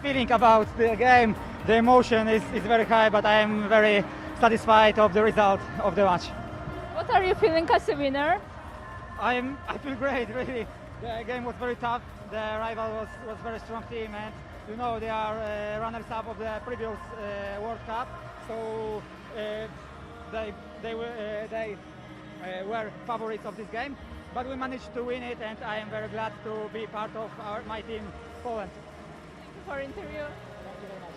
feeling about the game. The emotion is very high, but I am very satisfied of the result of the match. What are you feeling as a winner? I feel great, really. The game was very tough. The rival was very strong team, and you know they are runners-up of the previous World Cup, so they were favorites of this game. But we managed to win it, and I am very glad to be part of my team, Poland. Thank you for interview. Thank you very much.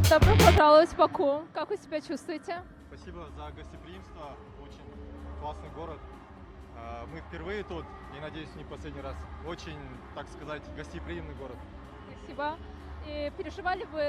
Добро пожаловать в Баку. Как вы себя чувствуете? Спасибо за гостеприимство. Очень классный город. Мы впервые тут и, надеюсь, не последний раз. Очень, так сказать, гостеприимный город. Спасибо. И переживали вы